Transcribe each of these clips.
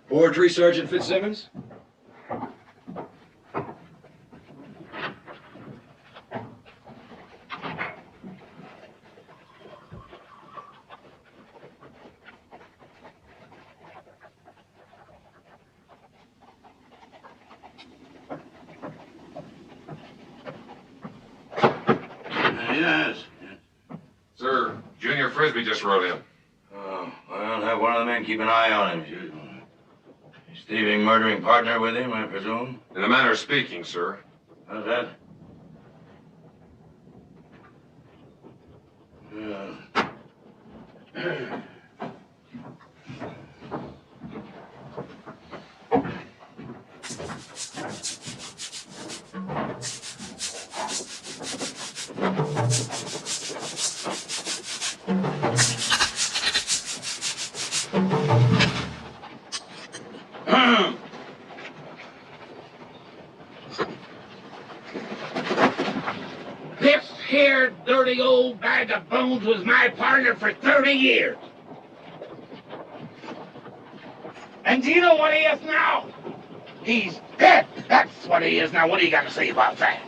Forgery, Sergeant Fitzsimmons? Yes. Sir, Junior Frisbee just rode in. Oh, well, have one of the men keep an eye on him. His thieving, murdering partner with him, I presume? In a manner of speaking, sir. How's that? Yeah. This here dirty old bag of bones was my partner for 30 years. And do you know what he is now? He's dead. That's what he is now. What do you got to say about that?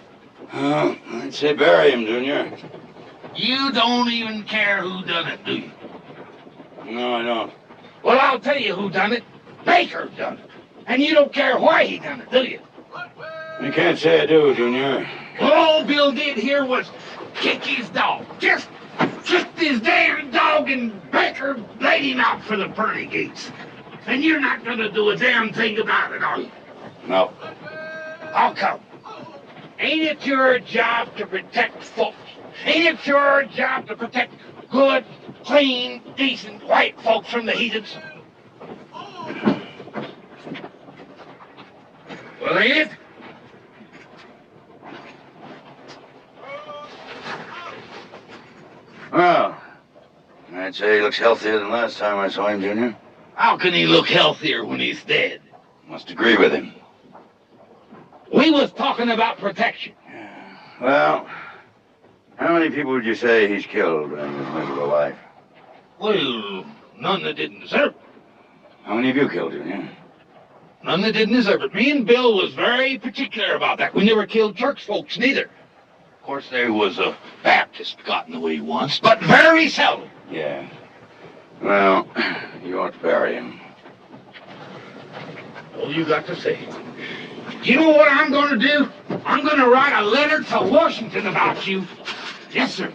Oh, I'd say bury him, Junior. You don't even care who done it, do you? No, I don't. Well, I'll tell you who done it. Baker done it. And you don't care why he done it, do you? You can't say I do, Junior. Well, all Bill did here was kick his dog. Just kicked his damn dog, and Baker laid him out for the pearly gates. And you're not going to do a damn thing about it, are you? No. How come? Ain't it your job to protect folks? Ain't it your job to protect good, clean, decent white folks from the heathens? Well, ain't it? Well, I'd say he looks healthier than last time I saw him, Junior. How can he look healthier when he's dead? Must agree with him. We was talking about protection. Well, how many people would you say he's killed during his miserable life? Well, none that didn't deserve it. How many have you killed, Junior? None that didn't deserve it. Me and Bill was very particular about that. We never killed church folks, neither. Of course, there was a Baptist got in the way once, but very seldom. Yeah. Well, you ought to bury him. All you got to say. You know what I'm going to do? I'm going to write a letter to Washington about you. Yes, sir.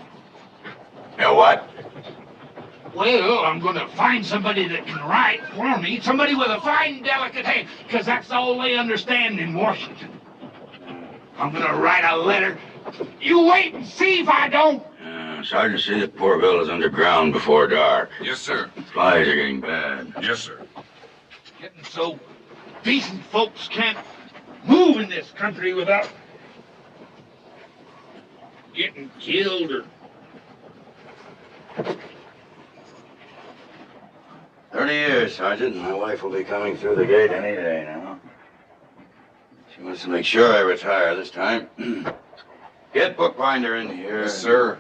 You know what? Well, I'm going to find somebody that can write for me, somebody with a fine, delicate hand, because that's all they understand in Washington. I'm going to write a letter. You wait and see if I don't. Sergeant, see that poor Bill is underground before dark. Yes, sir. Flies are getting bad. Yes, sir. Getting so decent folks can't move in this country without getting killed or... 30 years, Sergeant. My wife will be coming through the gate any day now. She wants to make sure I retire this time. Get Bookbinder in here. Yes, sir.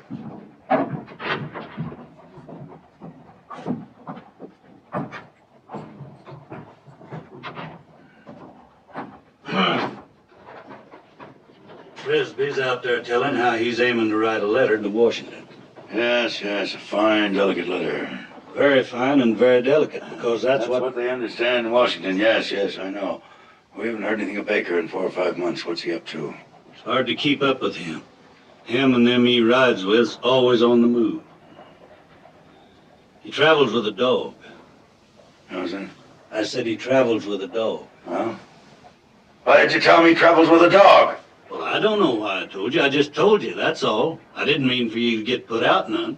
Frisbee's out there telling how he's aiming to write a letter to Washington. Yes, a fine, delicate letter. Very fine and very delicate, because that's what they understand in Washington. Yes, I know. We haven't heard anything of Baker in 4 or 5 months. What's he up to? Hard to keep up with him. Him and them he rides with's always on the move. He travels with a dog. How's that? I said he travels with a dog. Huh? Why did you tell me he travels with a dog? Well, I don't know why I told you. I just told you, that's all. I didn't mean for you to get put out none.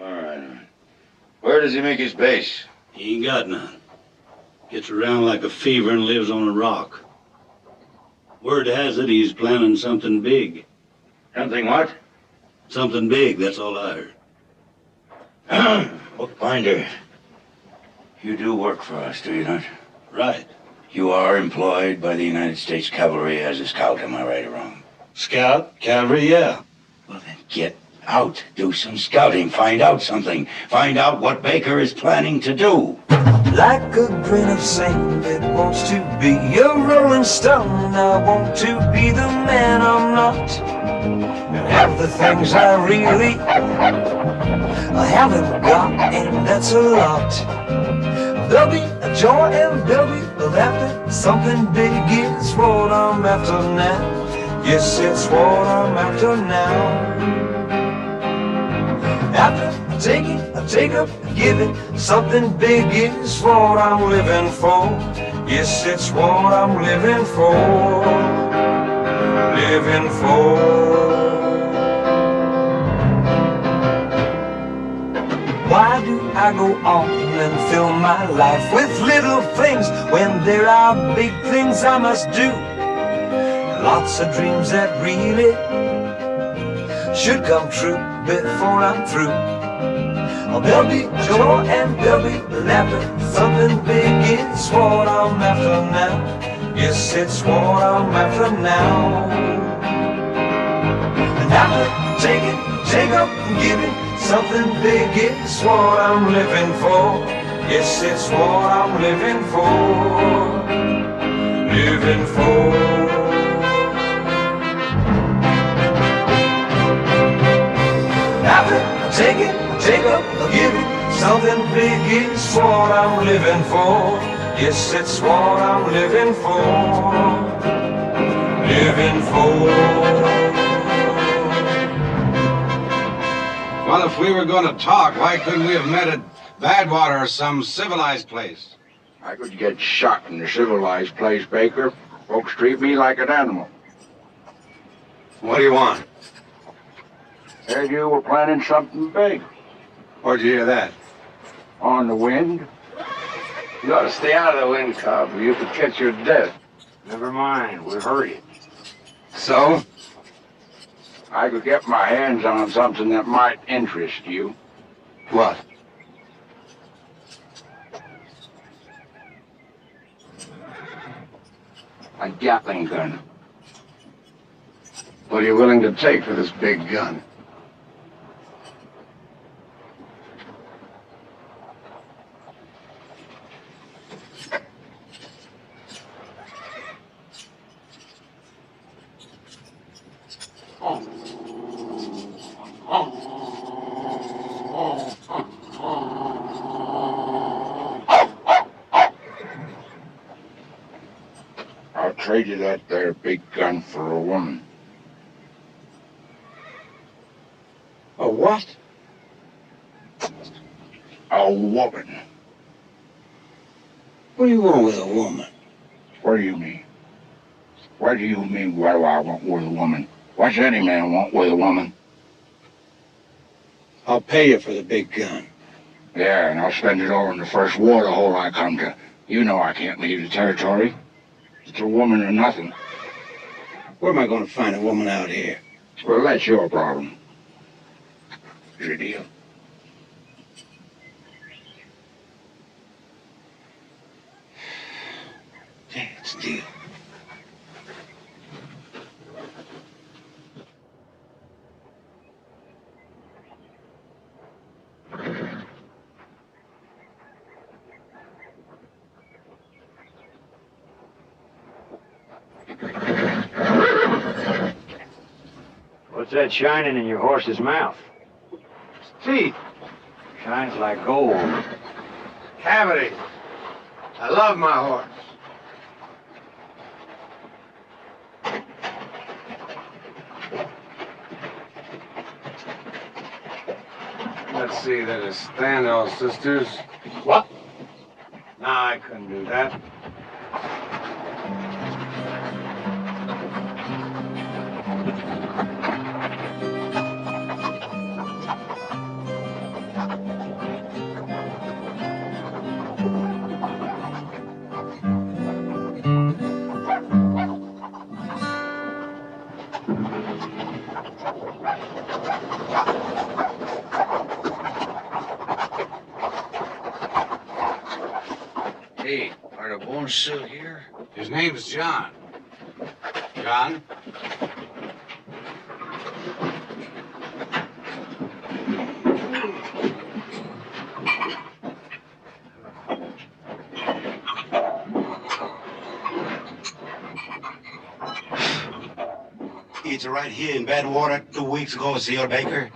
All right. Where does he make his base? He ain't got none. Gets around like a fever and lives on a rock. Word has it he's planning something big. Something what? Something big, that's all I heard. Bookbinder, you do work for us, do you not? Right. You are employed by the United States Cavalry as a scout, am I right or wrong? Scout? Cavalry, yeah. Well then, get out. Do some scouting. Find out something. Find out what Baker is planning to do. Like a grain of sand that wants to be a rolling stone, I want to be the man I'm not, and have the things I really haven't got, and that's a lot. There'll be a joy and there'll be a laughter. Something big is what I'm after now. Yes, it's what I'm after now. After taking, I take up, giving. Something big is what I'm living for. Yes, it's what I'm living for. Living for. Why do I go on and fill my life with little things when there are big things I must do? Lots of dreams that really should come true before I'm through. Oh, there'll be joy and there'll be laughter. Something big is what I'm after now. Yes, it's what I'm after now. And after taking, take up and giving, something big is what I'm living for. Yes, it's what I'm living for. Living for. After taking, take up, give it. Something big is what I'm living for. Yes, it's what I'm living for. Living for. Well, if we were going to talk, why couldn't we have met at Badwater or some civilized place? I could get shot in a civilized place, Baker. Folks treat me like an animal. What do you want? Heard you were planning something big. Where'd you hear that? On the wind. You ought to stay out of the wind, Cobb, or you could catch your death. Never mind, we heard it. So? I could get my hands on something that might interest you. What? A Gatling gun. What are you willing to take for this big gun? I'll trade you that there big gun for a woman. A what? A woman. What do you want with a woman? What do you mean? What do you mean, what do I want with a woman? What's any man want with a woman? I'll pay you for the big gun. Yeah, and I'll spend it all in the first water hole I come to. You know I can't leave the territory. It's a woman or nothing. Where am I going to find a woman out here? Well, that's your problem. Your deal. Yeah, it's a deal. What's that shining in your horse's mouth? Teeth. Shines like gold. Cavity. I love my horse. Let's see, that is Standoff Sisters. What? No, I couldn't do that. Hey, are the bones still here? His name's John. John? It's right here in Badwater 2 weeks ago, Sr. Baker.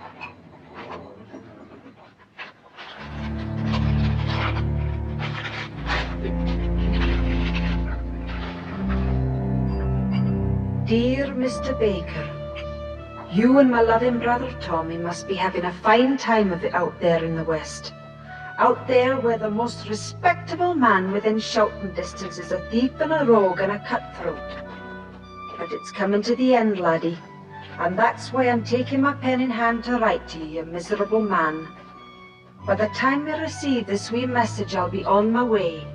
Dear Mr. Baker, you and my loving brother Tommy must be having a fine time of it out there in the West. Out there where the most respectable man within shouting distance is a thief and a rogue and a cutthroat. But it's coming to the end, laddie, and that's why I'm taking my pen in hand to write to you, you miserable man. By the time you receive this wee message, I'll be on my way.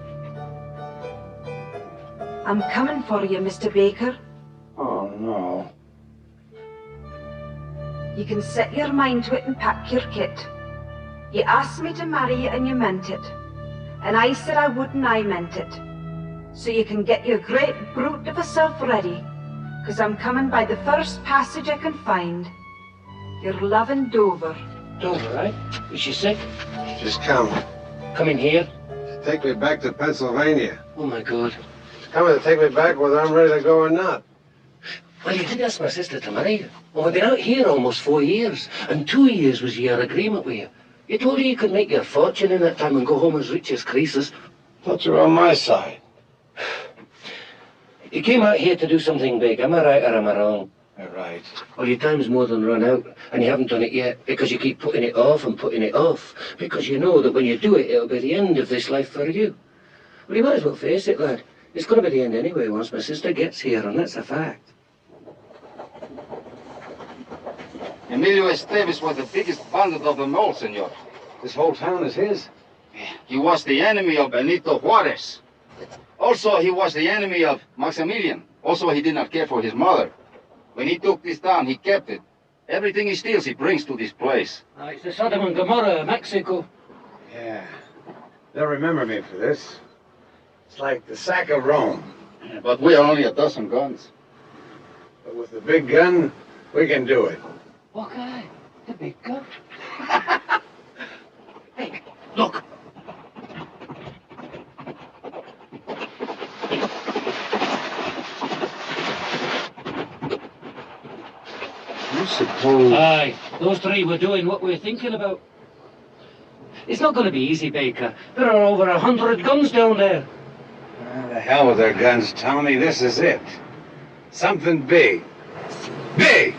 I'm coming for you, Mr. Baker. Oh, no. You can set your mind to it and pack your kit. You asked me to marry you and you meant it. And I said I would and I meant it. So you can get your great brute of a self ready, 'cause I'm coming by the first passage I can find. Your loving Dover. Dover, right? Is she sick? She's coming. Coming here? Take me back to Pennsylvania. Oh, my God. She's coming to take me back whether I'm ready to go or not. Well, you did ask my sister to marry you. Well, we've been out here almost 4 years, and 2 years was your agreement with you. You told her you could make your fortune in that time and go home as rich as Croesus. Thought you were on my side. You came out here to do something big. Am I right or am I wrong? You're right. Well, your time's more than run out, and you haven't done it yet because you keep putting it off and putting it off, because you know that when you do it, it'll be the end of this life for you. Well, you might as well face it, lad. It's going to be the end anyway once my sister gets here, and that's a fact. Emilio Estevez was the biggest bandit of them all, senor. This whole town is his? He was the enemy of Benito Juarez. Also, he was the enemy of Maximilian. Also, he did not care for his mother. When he took this town, he kept it. Everything he steals, he brings to this place. It's the Sodom and Gomorrah of Mexico. Yeah. They'll remember me for this. It's like the sack of Rome. But we are only a dozen guns. But with the big gun, we can do it. What guy? The big gun? Hey, look. You suppose... Aye, those three were doing what we're thinking about. It's not going to be easy, Baker. There are over 100 guns down there. The hell with their guns, Tommy. This is it. Something big. Big!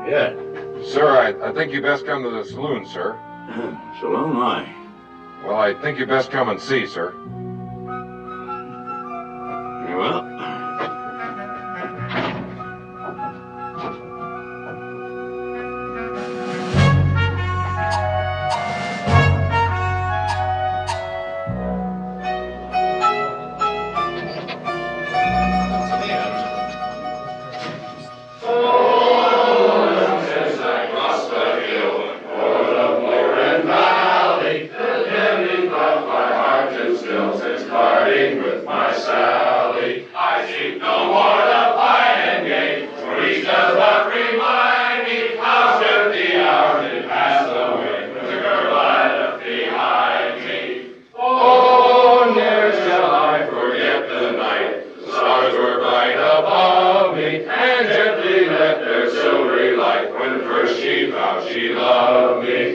Yeah. Sir, I think you best come to the saloon, sir. So am I. Well, I think you best come and see, sir. Well, Oh!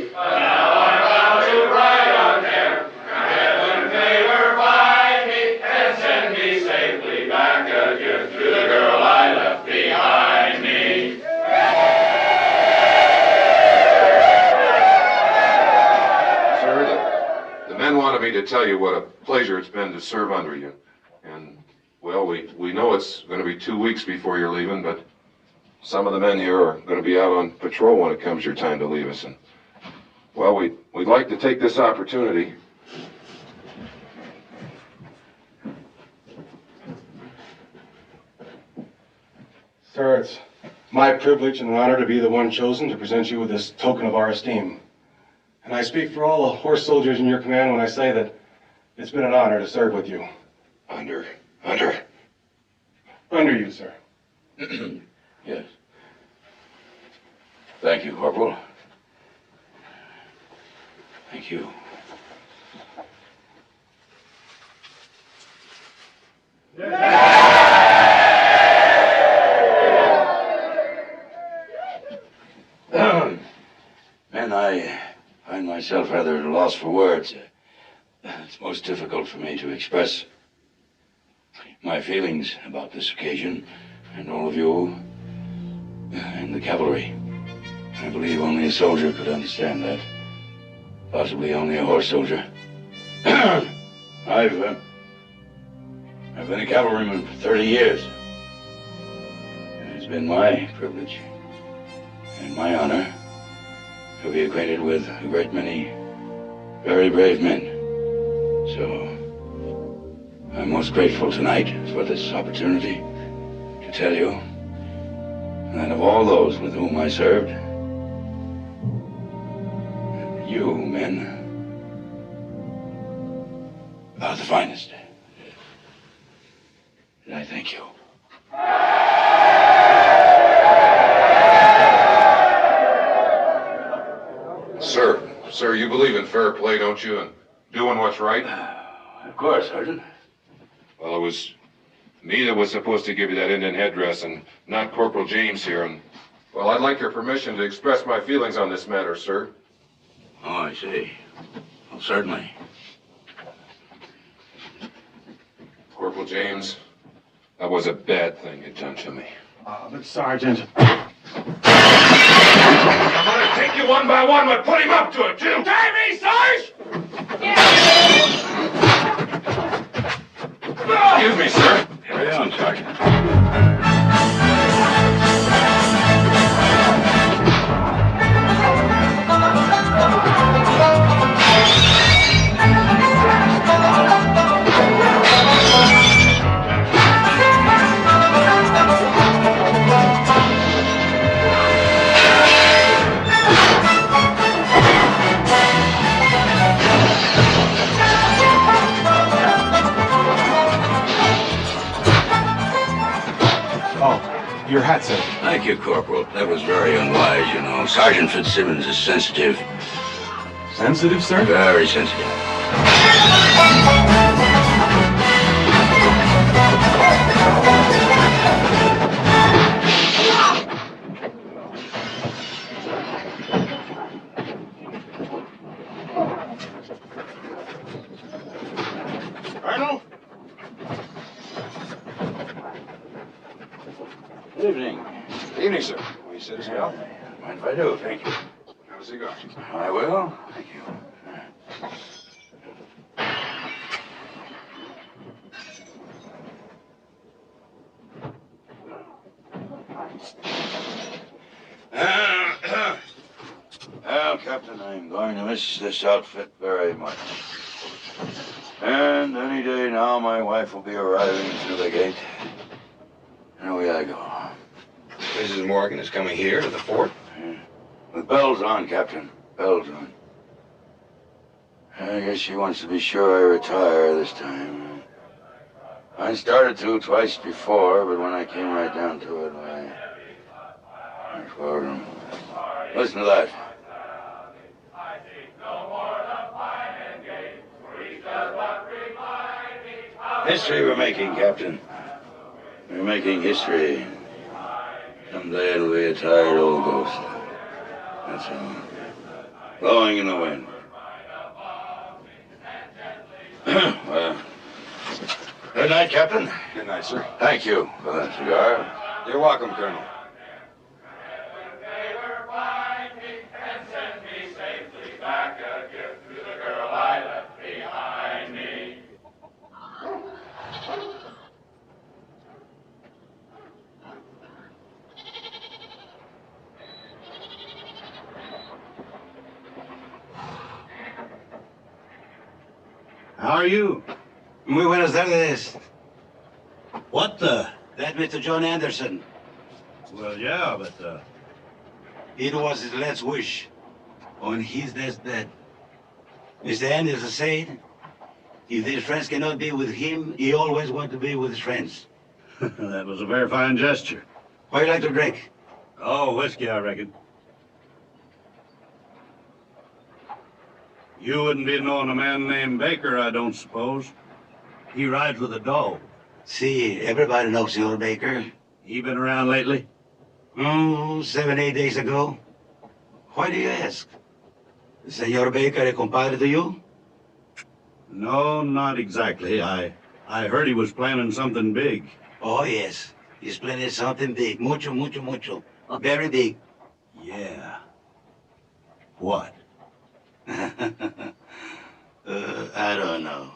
me. But now I'm bound to ride on there. Heaven favor find me and send me safely back again to the girl I left behind me. Sir, the men wanted me to tell you what a pleasure it's been to serve under you. And, well, we know it's going to be 2 weeks before you're leaving, but some of the men here are going to be out on patrol when it comes your time to leave us. And, well, we'd like to take this opportunity. Sir, it's my privilege and an honor to be the one chosen to present you with this token of our esteem. And I speak for all the horse soldiers in your command when I say that it's been an honor to serve with you. Under you, sir. Yes. Thank you, Corporal. Thank you. Men, I find myself rather at a loss for words. It's most difficult for me to express my feelings about this occasion and all of you and the cavalry. I believe only a soldier could understand that. Possibly only a horse soldier. I've been a cavalryman for 30 years. And it's been my privilege and my honor to be acquainted with a great many very brave men. So I'm most grateful tonight for this opportunity to tell you that of all those with whom I served, you men are the finest. And I thank you. Sir, you believe in fair play, don't you? And doing what's right? Of course, Sergeant. Well, it was me that was supposed to give you that Indian headdress and not Corporal James here. And, well, I'd like your permission to express my feelings on this matter, sir. Oh, I see. Well, certainly. Corporal James, that was a bad thing you'd done to me. But Sergeant... I'm gonna take you one by one, but put him up to it, too. Davy, Sarge! Excuse me, sir. Carry on, Sergeant. Your hat, sir. Thank you, Corporal. That was very unwise, you know. Sergeant Fitzsimmons is sensitive. Sensitive, sir? Very sensitive. Colonel? Good evening. Good evening, sir. Will you sit us down? Mind if I do? Thank you. Have a cigar. I will. Thank you. Well, Captain, I'm going to miss this outfit very much. And any day now, my wife will be arriving through the gate. And away I go. Mrs. Morgan is coming here to the fort? With bells on, Captain. Bells on. I guess she wants to be sure I retire this time. I started to twice before, but when I came right down to it, I told him. Listen to that. History we're making, Captain. We're making history. Someday it'll be a tired old ghost. That's all. blowing in the wind. Well, good night, Captain. Good night, sir. Thank you for that cigar. You're welcome, Colonel. How are you? Muy buenas tardes. What the? That Mr. John Anderson. Well, yeah, but, It was his last wish on his deathbed. Mr. Anderson said, if his friends cannot be with him, he always wants to be with his friends. that was a very fine gesture. What do you like to drink? Oh, whiskey, I reckon. You wouldn't be knowing a man named Baker, I don't suppose. He rides with a dog. See, everybody knows Senor Baker. He been around lately? Oh, 7, 8 days ago. Why do you ask? Senor Baker a compadre to you? No, not exactly. I heard he was planning something big. Oh, yes. He's planning something big. Mucho, mucho, mucho. Very big. Yeah. What? I don't know.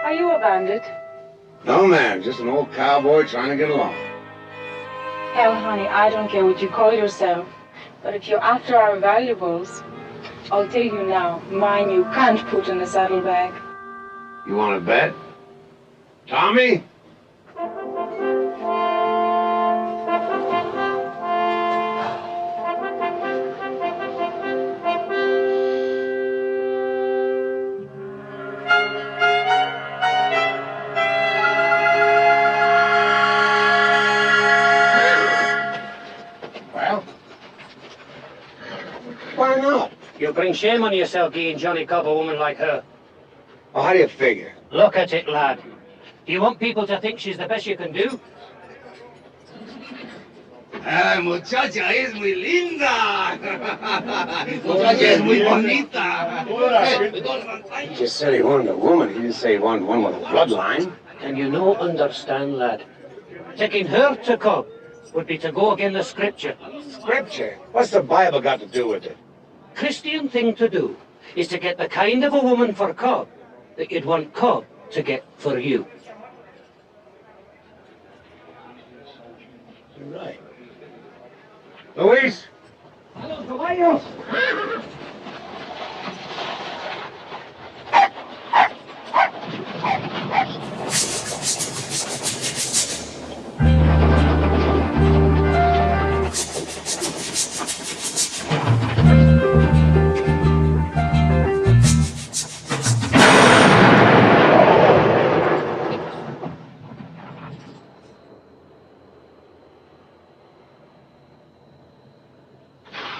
Are you a bandit? No, ma'am. Just an old cowboy trying to get along. Hell, honey, I don't care what you call yourself. But if you're after our valuables, I'll tell you now, mine you can't put in a saddlebag. You want to bet? Tommy? Well, why not? You bring shame on yourself, Guy and Johnny Cobb, a woman like her. Well, how do you figure? Look at it, lad. Do you want people to think she's the best you can do? Ah, muchacha es muy linda. Muchacha es muy bonita. He just said he wanted a woman. He didn't say he wanted one with a bloodline. And you no understand, lad. Taking her to Cobb would be to go against the scripture. Scripture? What's the Bible got to do with it? Christian thing to do is to get the kind of a woman for Cobb that you'd want Cobb to get for you. You're right. Luis? Caballos!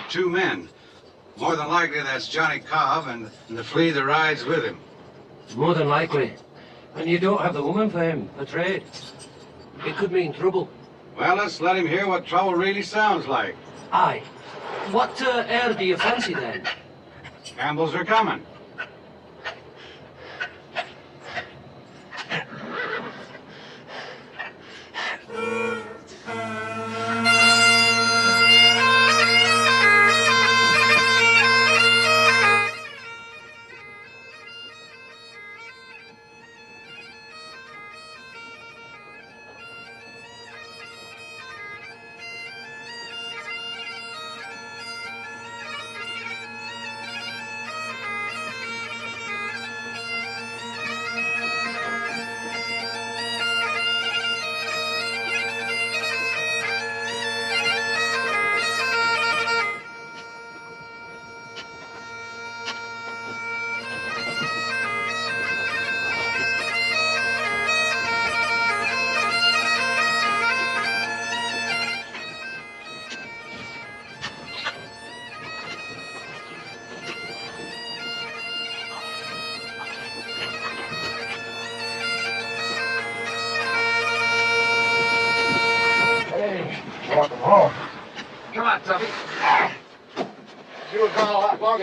Two men. More than likely that's Johnny Cobb and the flea that rides with him. More than likely. And you don't have the woman for him, for trade. It could mean trouble. Well, let's let him hear what trouble really sounds like. Aye. What air do you fancy then? Campbells are coming.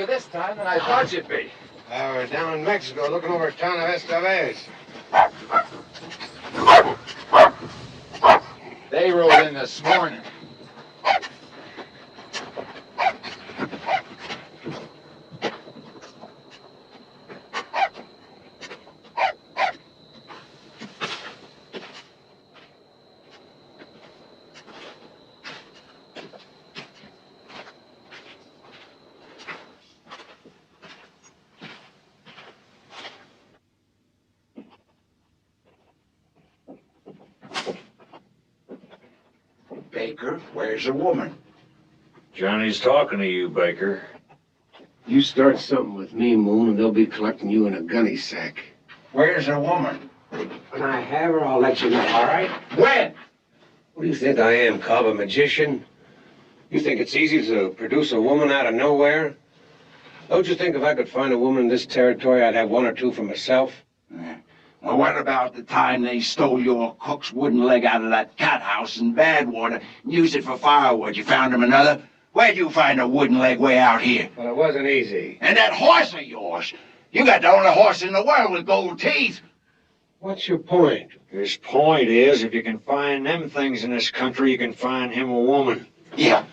earlier this time than I thought you'd be. We're down in Mexico looking over a town of Estevez. They rode in this morning. Baker, where's the woman? Johnny's talking to you, Baker. You start something with me, Moon, and they'll be collecting you in a gunny sack. Where's the woman? When I have her, I'll let you know, all right? When? What do you think I am, Cobb, a magician? You think it's easy to produce a woman out of nowhere? Don't you think if I could find a woman in this territory, I'd have one or two for myself? Well, what about the time they stole your cook's wooden leg out of that cat house in Badwater and used it for firewood? You found him another? Where'd you find a wooden leg way out here? Well, it wasn't easy. And that horse of yours? You got the only horse in the world with gold teeth. What's your point? His point is, if you can find them things in this country, you can find him a woman. Yeah,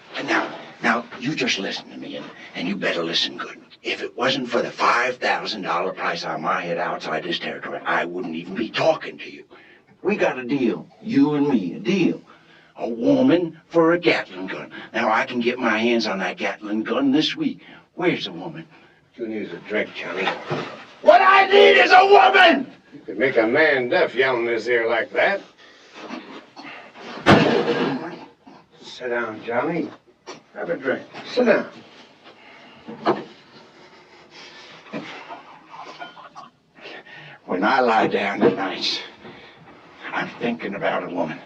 now, you just listen to me, and you better listen good. If it wasn't for the $5,000 price on my head outside this territory, I wouldn't even be talking to you. We got a deal, you and me, a deal. A woman for a Gatling gun. Now, I can get my hands on that Gatling gun this week. Where's the woman? You need a drink, Johnny. What I need is a woman! You could make a man deaf yelling in his ear like that. Sit down, Johnny. Have a drink. Sit down. When I lie down at nights, I'm thinking about a woman.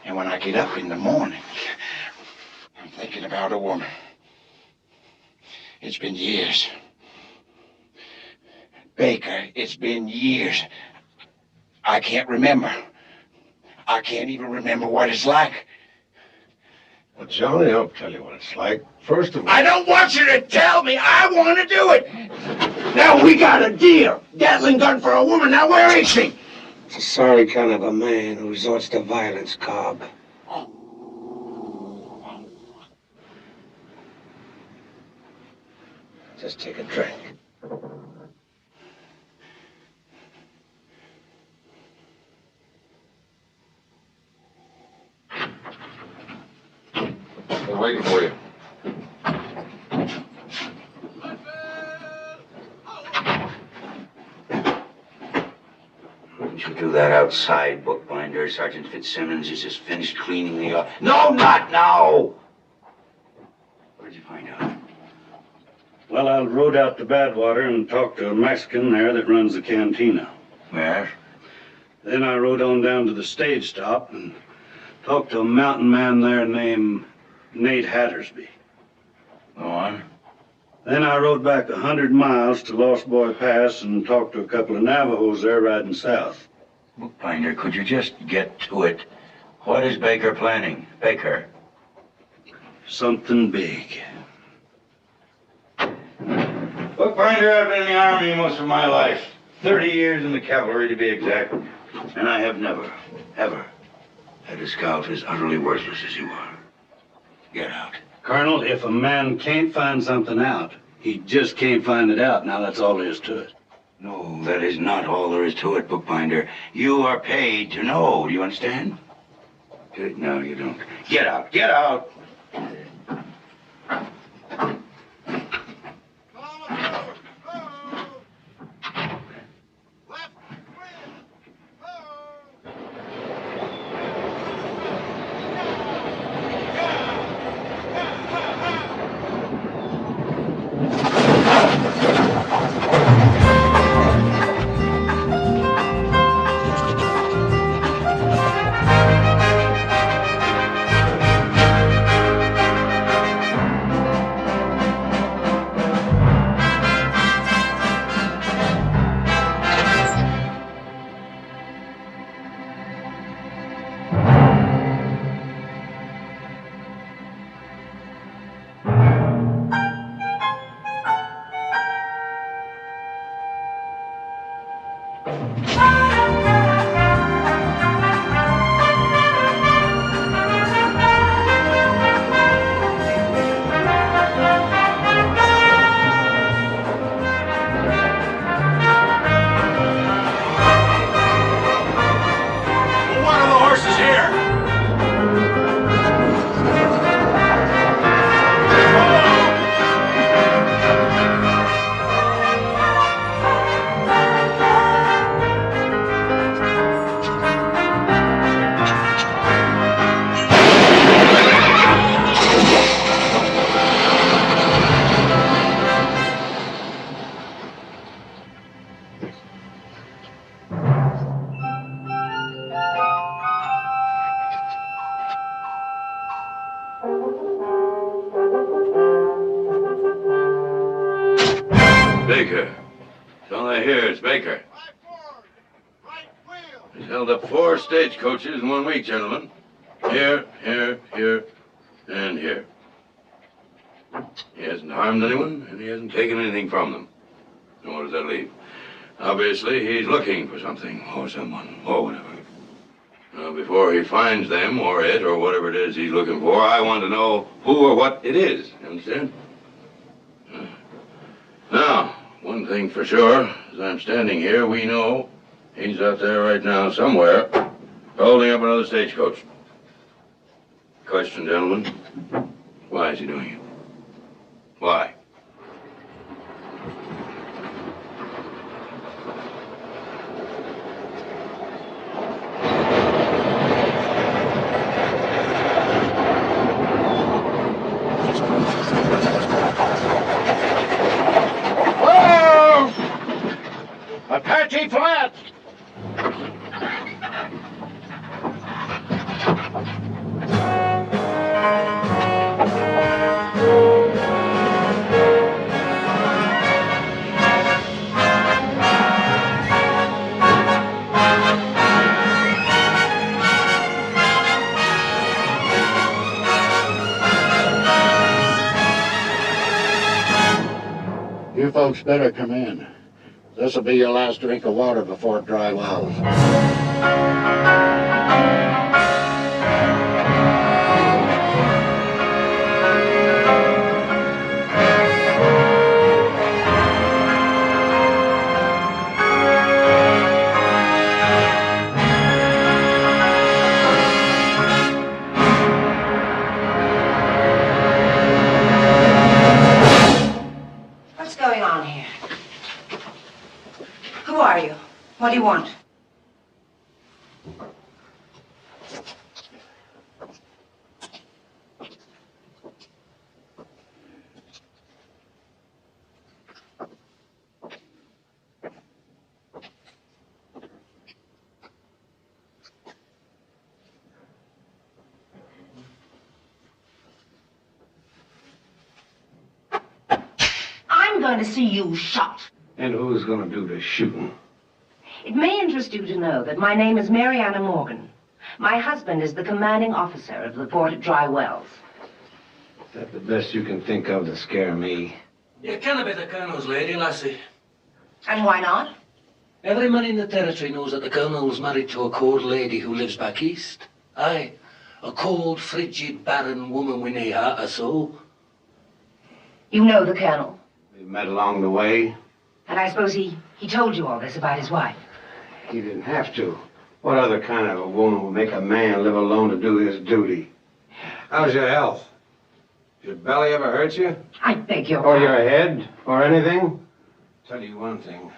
And when I get up in the morning, I'm thinking about a woman. It's been years. Baker, it's been years. I can't remember. I can't even remember what it's like. Well, Johnny, I'll tell you what it's like. First of all... I don't want you to tell me. I want to do it. Now, we got a deal. Gatling gun for a woman. Now, where is she? It's a sorry kind of a man who resorts to violence, Cobb. Just take a drink. They're waiting for you. Wouldn't you do that outside, bookbinder? Sergeant Fitzsimmons has just finished cleaning the office. No, not now! What did you find out? Well, I rode out to Badwater and talked to a Mexican there that runs the cantina. Yes? Then I rode on down to the stage stop and talked to a mountain man there named Nate Hattersby. Go on. Then I rode back 100 miles to Lost Boy Pass and talked to a couple of Navajos there riding south. Bookbinder, could you just get to it? What is Baker planning? Baker? Something big. Bookbinder, I've been in the Army most of my life. 30 years in the cavalry, to be exact. And I have never, ever had a scout as utterly worthless as you are. Get out. Colonel, if a man can't find something out, he just can't find it out. Now, that's all there is to it. No, that is not all there is to it, Bookbinder. You are paid to know. Do you understand? Good. No, you don't. Get out. Get out. One of the horses here. Baker. That's all I hear is Baker. He's held up 4 stagecoaches in 1 week, gentlemen. Here, here, here, and here. He hasn't harmed anyone, and he hasn't taken anything from them. And what does that leave? Obviously, he's looking for something, or someone, or whatever. Now, before he finds them, or it, or whatever it is he's looking for, I want to know who or what it is. You understand? Now, one thing for sure, as I'm standing here, we know he's out there right now somewhere, holding up another stagecoach. Question, gentlemen, why is he doing it? Why? Apache Flat! You folks better come in. This'll be your last drink of water before it dry wells. What's going on here? Who are you? What do you want? I'm going to see you shot. And who's going to do the shooting? It may interest you to know that my name is Mariana Morgan. My husband is the commanding officer of the port at Dry Wells. Is that the best you can think of to scare me? You can't be the Colonel's lady, lassie. And why not? Every man in the territory knows that the Colonel's married to a cold lady who lives back east. Aye, a cold, frigid, barren woman with nae heart or soul. You know the Colonel. We met along the way. And I suppose he told you all this about his wife. He didn't have to. What other kind of a woman would make a man live alone to do his duty? How's your health? Your belly ever hurt you? I beg your Or pardon. your head? Or anything? Tell you one thing.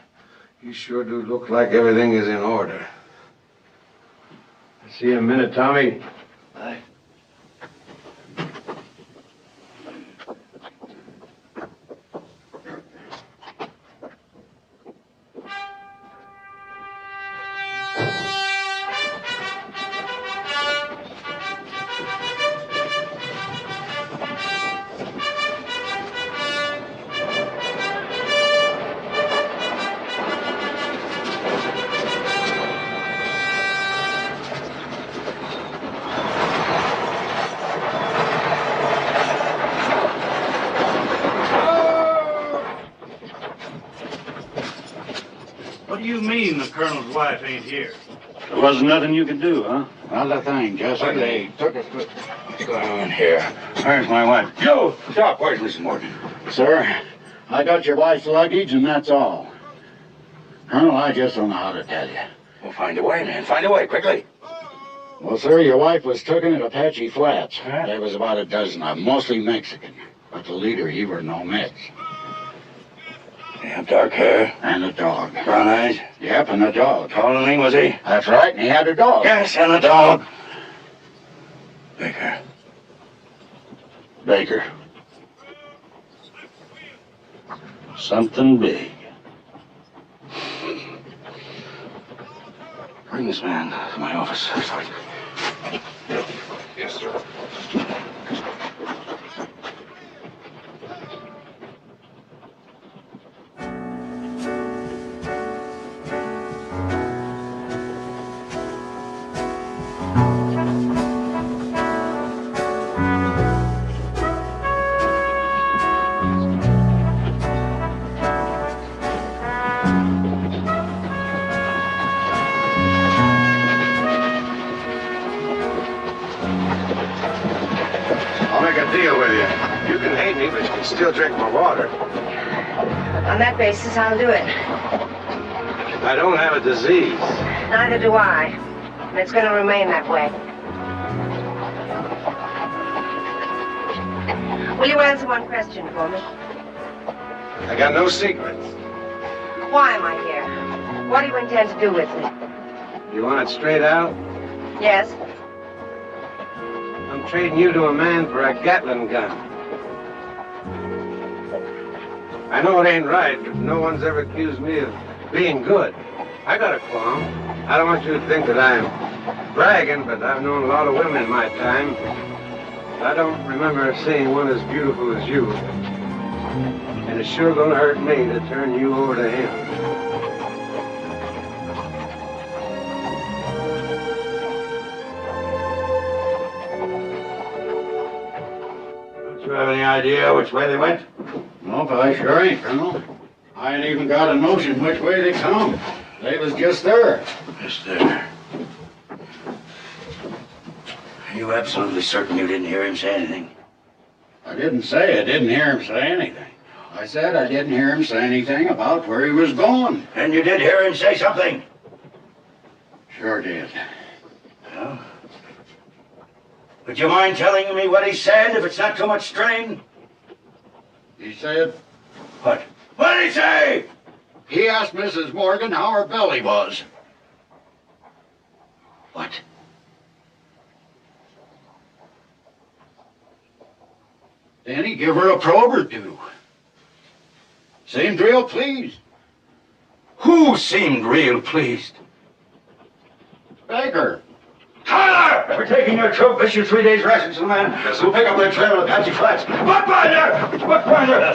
You sure do look like everything is in order. See you in a minute, Tommy. Aye. do you mean the colonel's wife ain't here? There wasn't nothing you could do, huh? Not a thing, Jesse. They took it. What's going on here? Where's my wife? Joe! Stop! Where's Mrs. Morgan? Sir, I got your wife's luggage, and that's all. Colonel, I just don't know how to tell you. Well, find a way, man. Find a way, quickly. Well, sir, your wife was taken at Apache Flats. There was about a dozen of them, mostly Mexican. But the leader, he were no Mex. They have dark hair. And a dog. Brown eyes? Yep, and a dog. Tall and lean, was he? That's right, and he had a dog. Yes, and a dog. Baker. Baker. Something big. Bring this man to my office, Sergeant. Yes, sir. Deal with you. You can hate me, but you can still drink my water. On that basis, I'll do it. I don't have a disease. Neither do I. And it's going to remain that way. Will you answer one question for me? I got no secrets. Why am I here? What do you intend to do with me? You want it straight out? Yes. I'm trading you to a man for a Gatling gun. I know it ain't right, but no one's ever accused me of being good. I got a qualm. I don't want you to think that I'm bragging, but I've known a lot of women in my time. I don't remember seeing one as beautiful as you. And it's sure gonna hurt me to turn you over to him. Do you have any idea which way they went? Nope, I sure ain't, Colonel. I ain't even got a notion which way they come. They was just there. Just there. Are you absolutely certain you didn't hear him say anything? I didn't say I didn't hear him say anything. I said I didn't hear him say anything about where he was going. And you did hear him say something? Sure did. Well, would you mind telling me what he said, if it's not too much strain? He said... What? What did he say? He asked Mrs. Morgan how her belly was. What? Then he give her a probe or two. Seemed real pleased. Who seemed real pleased? Baker. Tyler! We're taking your troop. Issue 3 days rations to the man. Yes, We'll pick up their trail at Apache Flats. Bookbinder! Bookbinder!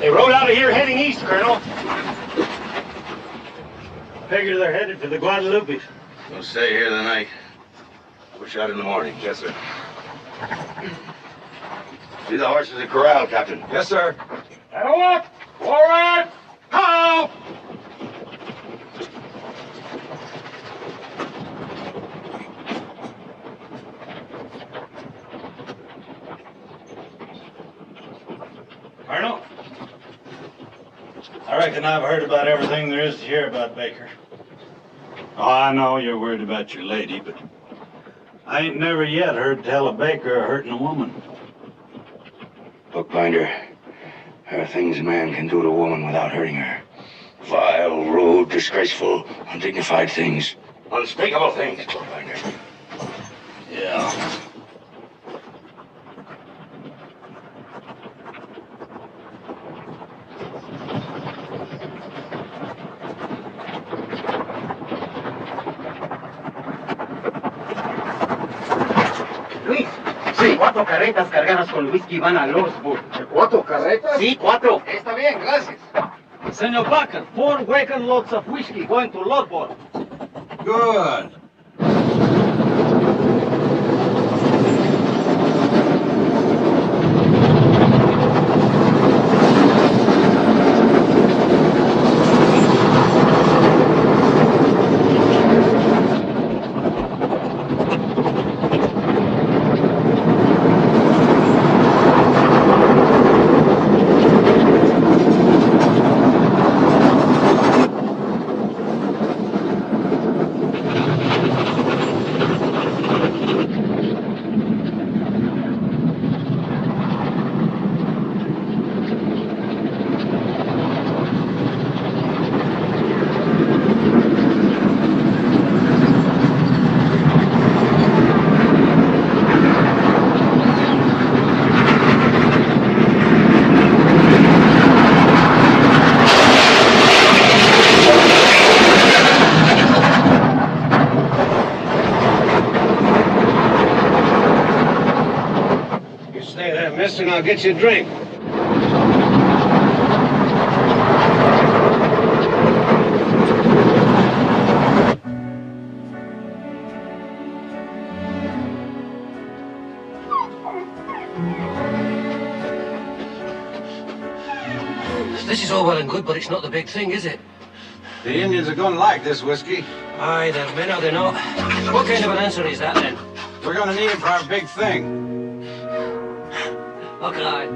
They rode out of here heading east, Colonel. Figure they're headed for the Guadalupes. We'll stay here the night. Push out in the morning. Yes, sir. See the horses at corral, Captain. Yes, sir. That'll work. Forward. Help! Colonel, I reckon I've heard about everything there is to hear about Baker. Oh, I know you're worried about your lady, but I ain't never yet heard tell of Baker hurting a woman. Bookbinder, there are things a man can do to a woman without hurting her. Vile, rude, disgraceful, undignified things. Unspeakable things. Yeah. Luis, sí. 4 carretas cargadas con whisky van a Lordsburg. ¿4 carretas? Sí, 4. Está bien, gracias. Senor Parker, 4 wagon loads of whiskey going to Lordsburg. Good. Mister, and I'll get you a drink. This is all well and good, but it's not the big thing, is it? The Indians are going to like this whiskey. Aye, they're men or they're not. What kind of an answer is that, then? We're going to need it for our big thing. Okay.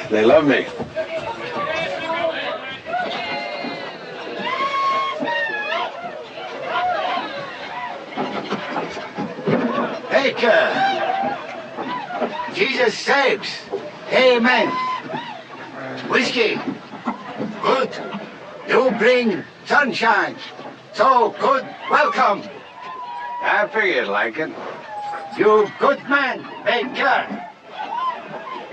They love me. Baker, Jesus saves. Amen. Whiskey, good. You bring sunshine. So good, welcome. I figured like it. You good man, Baker.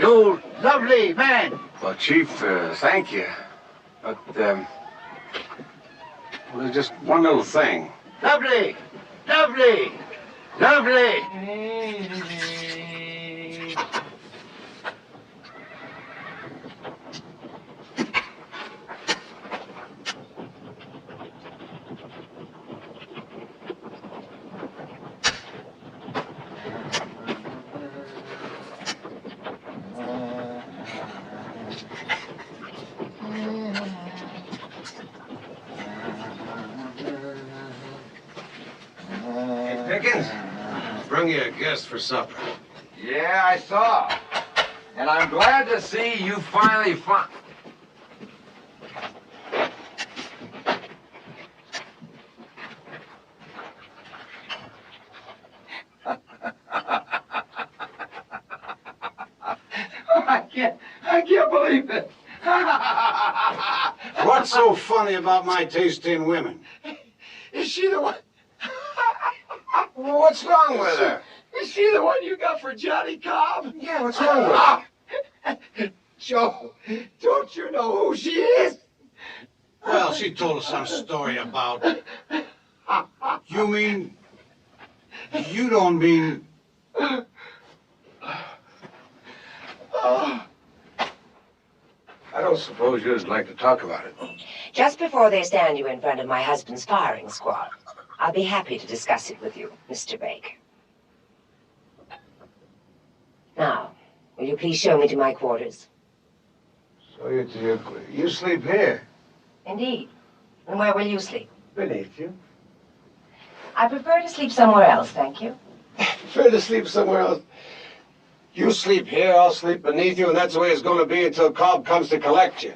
You lovely man. Well, Chief, thank you. But, well, there's just one little thing. Lovely, lovely, lovely. Bring you a guest for supper. Yeah, I saw. And I'm glad to see you finally found... I can't believe it. What's so funny about my taste in women? Is she the one? Well, what's wrong with her? Is she the one you got for Johnny Cobb? Yeah, what's wrong with her? Joe, don't you know who she is? Well, she told us some story about... You mean... You don't mean... Oh, suppose you'd like to talk about it. Just before they stand you in front of my husband's firing squad, I'll be happy to discuss it with you, Mr. Baker. Now, will you please show me to my quarters? So you sleep here? Indeed. And where will you sleep? Beneath you. I prefer to sleep somewhere else, thank you. Prefer to sleep somewhere else. You sleep here, I'll sleep beneath you, and that's the way it's going to be until Cobb comes to collect you.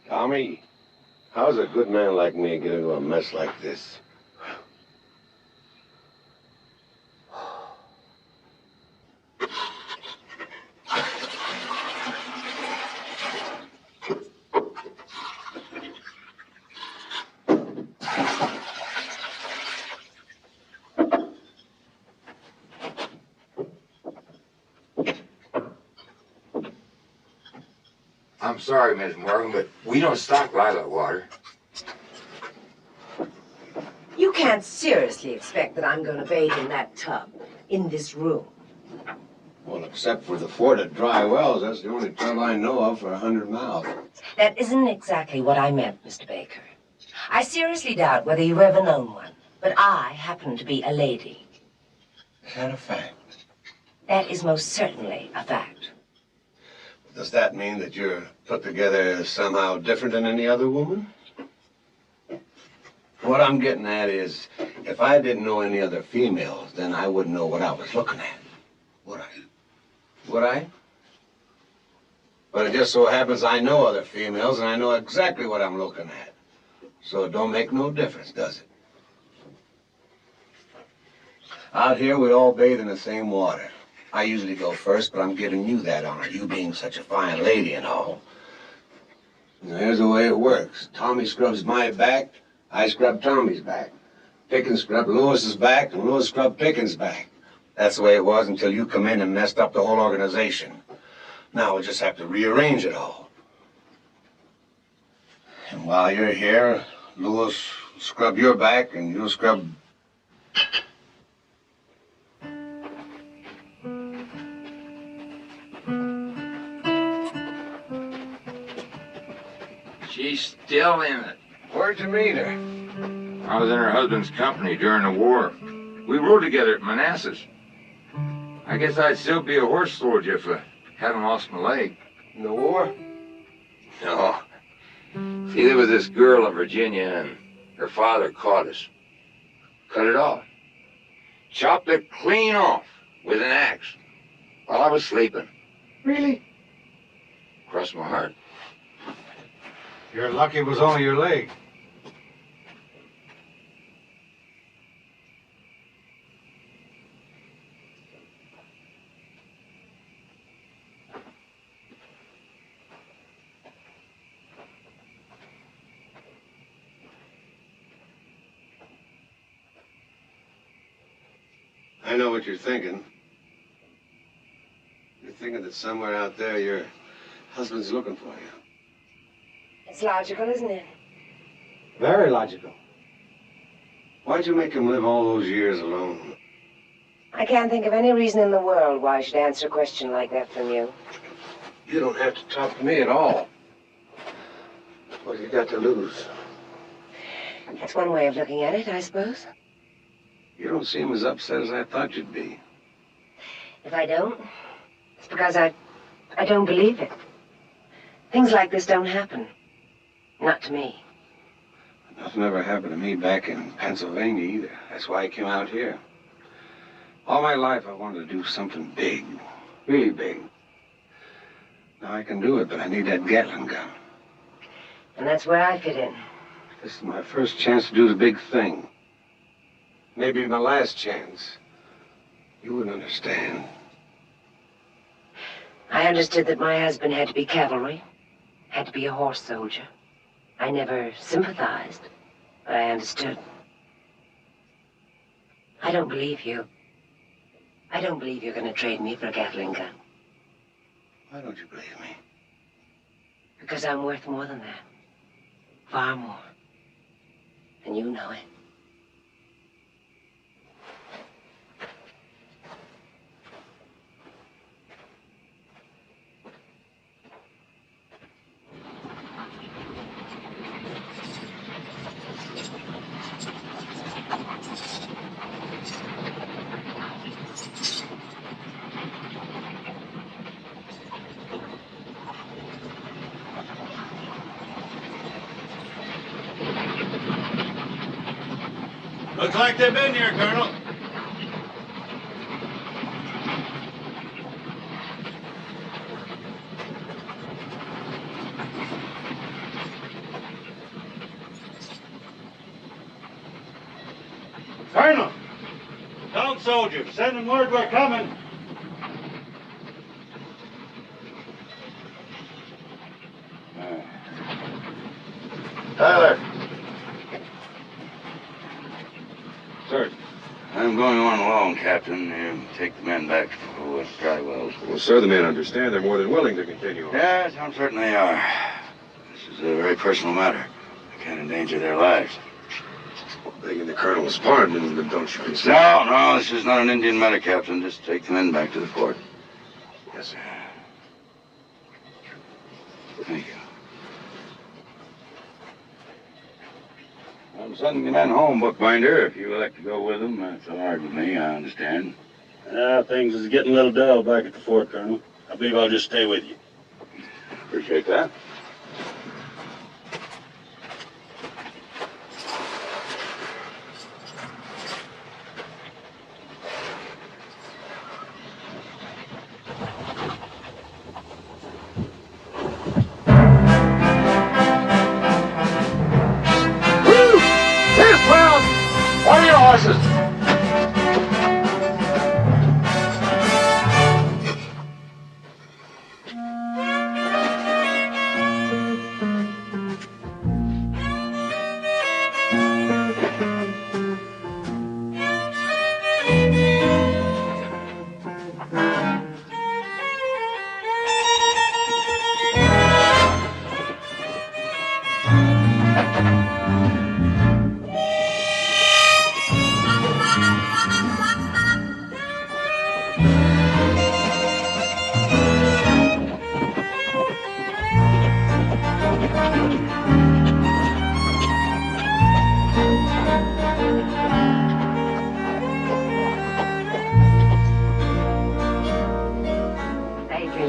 Tommy, how's a good man like me get into a mess like this? I'm sorry, Miss Morgan, but we don't stock lilac water. You can't seriously expect that I'm going to bathe in that tub, in this room. Well, except for the fort at Dry Wells, that's the only tub I know of for 100 miles. That isn't exactly what I meant, Mr. Baker. I seriously doubt whether you've ever known one, but I happen to be a lady. Is that a fact? That is most certainly a fact. Does that mean that you're put together somehow different than any other woman? What I'm getting at is, if I didn't know any other females, then I wouldn't know what I was looking at. Would I? Would I? But it just so happens I know other females, and I know exactly what I'm looking at. So it don't make no difference, does it? Out here, we all bathe in the same water. I usually go first, but I'm giving you that honor, you being such a fine lady and all. Now, here's the way it works. Tommy scrubs my back, I scrub Tommy's back. Pickens scrubbed Lewis's back, and Lewis scrubbed Pickens' back. That's the way it was until you come in and messed up the whole organization. Now we just have to rearrange it all. And while you're here, Lewis scrub your back, and you'll scrub... She's still in it. Where'd you meet her? I was in her husband's company during the war. We rode together at Manassas. I guess I'd still be a horse soldier if I hadn't lost my leg. In the war? No. See, there was this girl in Virginia, and her father caught us. Cut it off. Chopped it clean off with an axe while I was sleeping. Really? Crossed my heart. You're lucky it was only your leg. I know what you're thinking. You're thinking that somewhere out there your husband's looking for you. It's logical, isn't it? Very logical. Why'd you make him live all those years alone? I can't think of any reason in the world why I should answer a question like that from you. You don't have to talk to me at all. What have you got to lose? That's one way of looking at it, I suppose. You don't seem as upset as I thought you'd be. If I don't, it's because I don't believe it. Things like this don't happen. Not to me. Nothing ever happened to me back in Pennsylvania either. That's why I came out here. All my life I wanted to do something big. Really big. Now I can do it, but I need that Gatling gun. And that's where I fit in. This is my first chance to do the big thing. Maybe my last chance. You wouldn't understand. I understood that my husband had to be cavalry, had to be a horse soldier. I never sympathized, but I understood. I don't believe you. I don't believe you're going to trade me for a Gatling gun. Why don't you believe me? Because I'm worth more than that. Far more. And you know it. Looks like they've been here, Colonel. Colonel! Dog soldier, send them word we're coming. Tyler. Sir. I'm going on alone, Captain. You take the men back to dry wells. Well, sir, the men understand. They're more than willing to continue on. Yes, I'm certain they are. This is a very personal matter. I can't endanger their lives. Begging the colonel's pardon, don't you consider? No, this is not an Indian matter, Captain. Just take the men back to the fort. Yes, sir. Thank you. I'm sending the men home, Bookbinder. If you elect to go with them, that's all right with me, I understand. Things is getting a little dull back at the fort, Colonel. I believe I'll just stay with you. Appreciate that.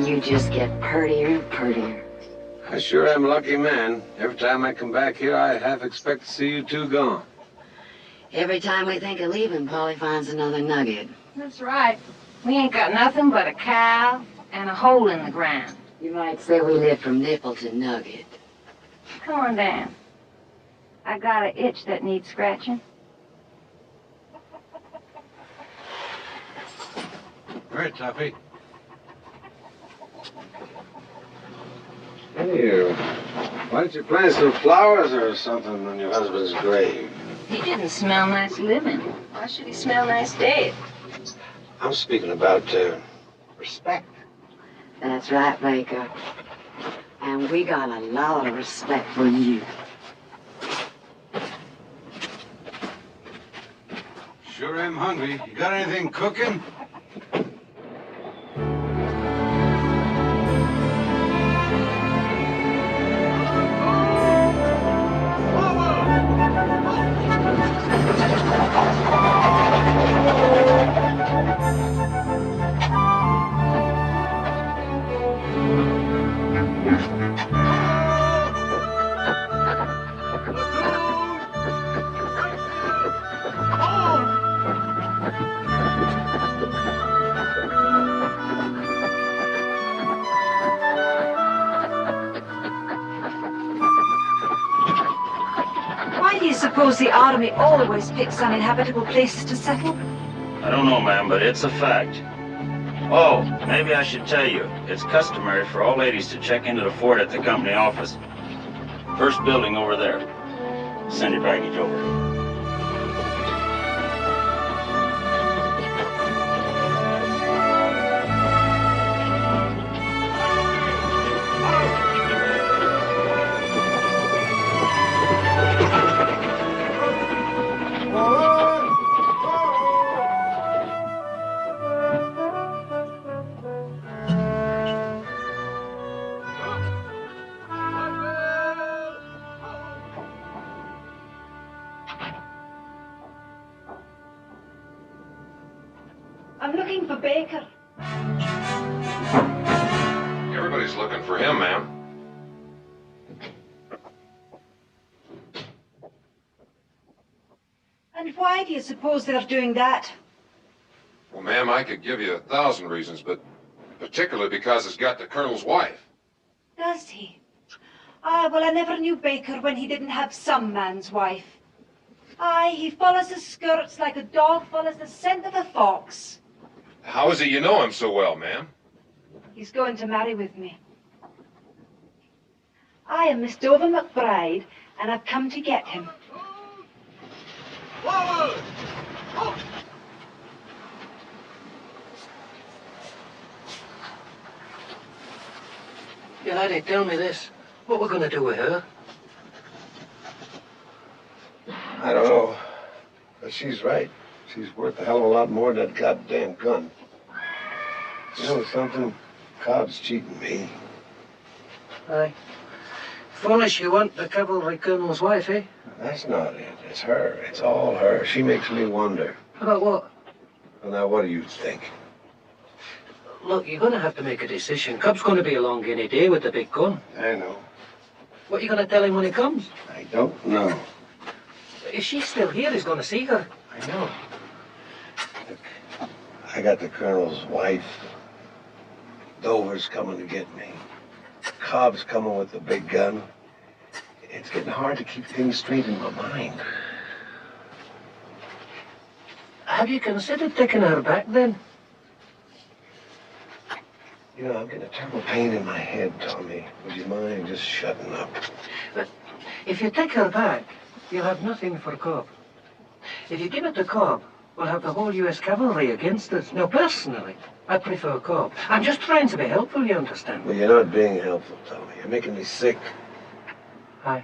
You just get prettier and prettier. I sure am a lucky man. Every time I come back here, I half expect to see you two gone. Every time we think of leaving, Polly finds another nugget. That's right. We ain't got nothing but a cow and a hole in the ground. You might say we live from nipple to nugget. Come on down. I got an itch that needs scratching. All right, Tuffy. Hey, why don't you plant some flowers or something on your husband's grave? He didn't smell nice living. Why should he smell nice dead? I'm speaking about, respect. That's right, Baker. And we got a lot of respect for you. Sure am hungry. You got anything cooking? Why do you suppose the army always picks uninhabitable places to settle? I don't know, ma'am, but it's a fact. Oh, maybe I should tell you. It's customary for all ladies to check into the fort at the company office. First building over there. Send your baggage over. I'm looking for Baker. Everybody's looking for him, ma'am. And why do you suppose they're doing that? Well, ma'am, I could give you 1,000 reasons, but particularly because it's got the Colonel's wife. Does he? Ah, well, I never knew Baker when he didn't have some man's wife. Aye, he follows his skirts like a dog follows the scent of a fox. How is it you know him so well, ma'am? He's going to marry with me. I am Miss Dover McBride, and I've come to get him. Forward! You laddie, tell me this. What we're going to do with her? I don't know. But she's right. She's worth a hell of a lot more than that goddamn gun. You know something? Cobb's cheating me. Aye. Foolish you want the cavalry colonel's wife, eh? That's not it. It's her. It's all her. She makes me wonder. About what? Well, now, what do you think? Look, you're going to have to make a decision. Cobb's going to be along any day with the big gun. I know. What are you going to tell him when he comes? I don't know. If she's still here, he's going to see her. I know. Look, I got the Colonel's wife. Dover's coming to get me. Cobb's coming with the big gun. It's getting hard to keep things straight in my mind. Have you considered taking her back, then? You know, I'm getting a terrible pain in my head, Tommy. Would you mind just shutting up? But if you take her back, you'll have nothing for Cobb. If you give it to Cobb, we'll have the whole U.S. cavalry against us. Now, personally, I prefer Cobb. I'm just trying to be helpful, you understand? Well, you're not being helpful, Tommy. You're making me sick. Aye.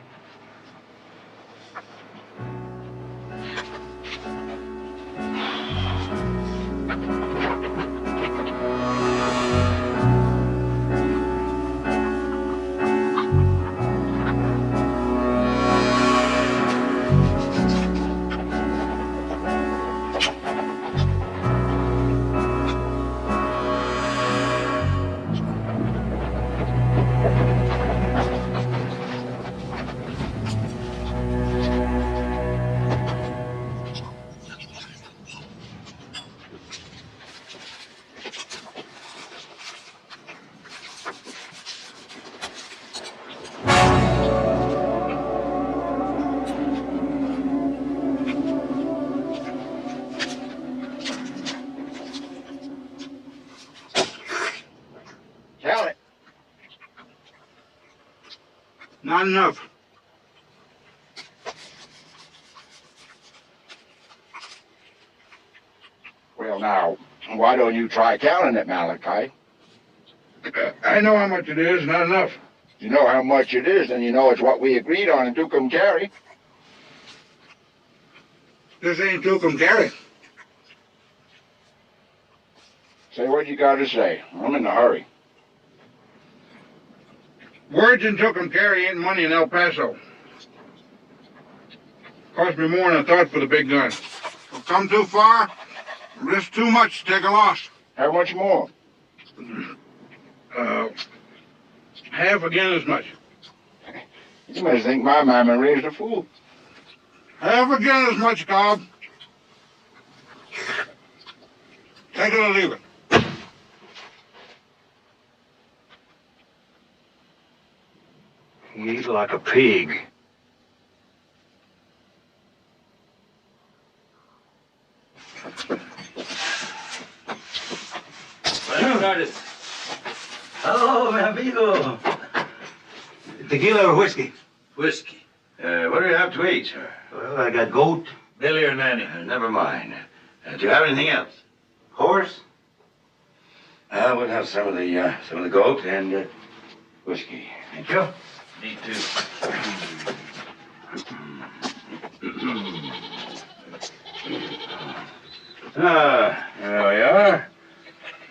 Not enough. Well, now, why don't you try counting it, Malachi? I know how much it is, not enough. You know how much it is, and you know it's what we agreed on in Tucumcari. This ain't Tucumcari. Say what you gotta say. I'm in a hurry. Words in Tucumcari ain't money in El Paso. Cost me more than I thought for the big gun. I've come too far, risk too much to take a loss. How much more? Half again as much. You must think my mama raised a fool. Half again as much, Cobb. Take it or leave it. You eat like a pig. Hello, mi amigo. Tequila or whiskey? Whiskey. What do you have to eat, sir? Well, I got goat. Billy or Nanny? Never mind. Do you have anything else? Horse? We'll have some of the goat and whiskey. Thank you. Me too. There we are.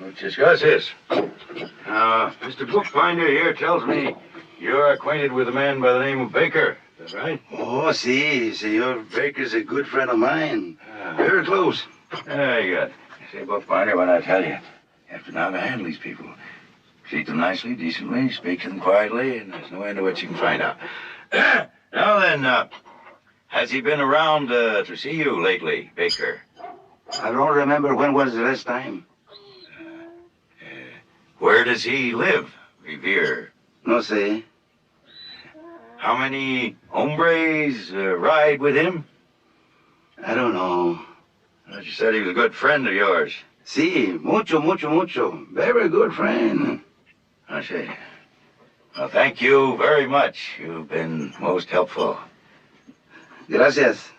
Let's discuss this. Mr. Bookbinder here tells me you're acquainted with a man by the name of Baker. Is that right? Oh, si. Senor Baker's a good friend of mine. Very close. Very good. Say, bookbinder, what I tell you. You have to know how to handle these people. Treat them nicely, decently, speak to them quietly, and there's no end to what you can find out. Now then, has he been around to see you lately, Baker? I don't remember when was the last time. Where does he live, Revere? No sé. How many hombres ride with him? I don't know. Well, you said he was a good friend of yours. Sí, mucho, mucho, mucho. Very good friend. I see. Well, thank you very much. You've been most helpful. Gracias.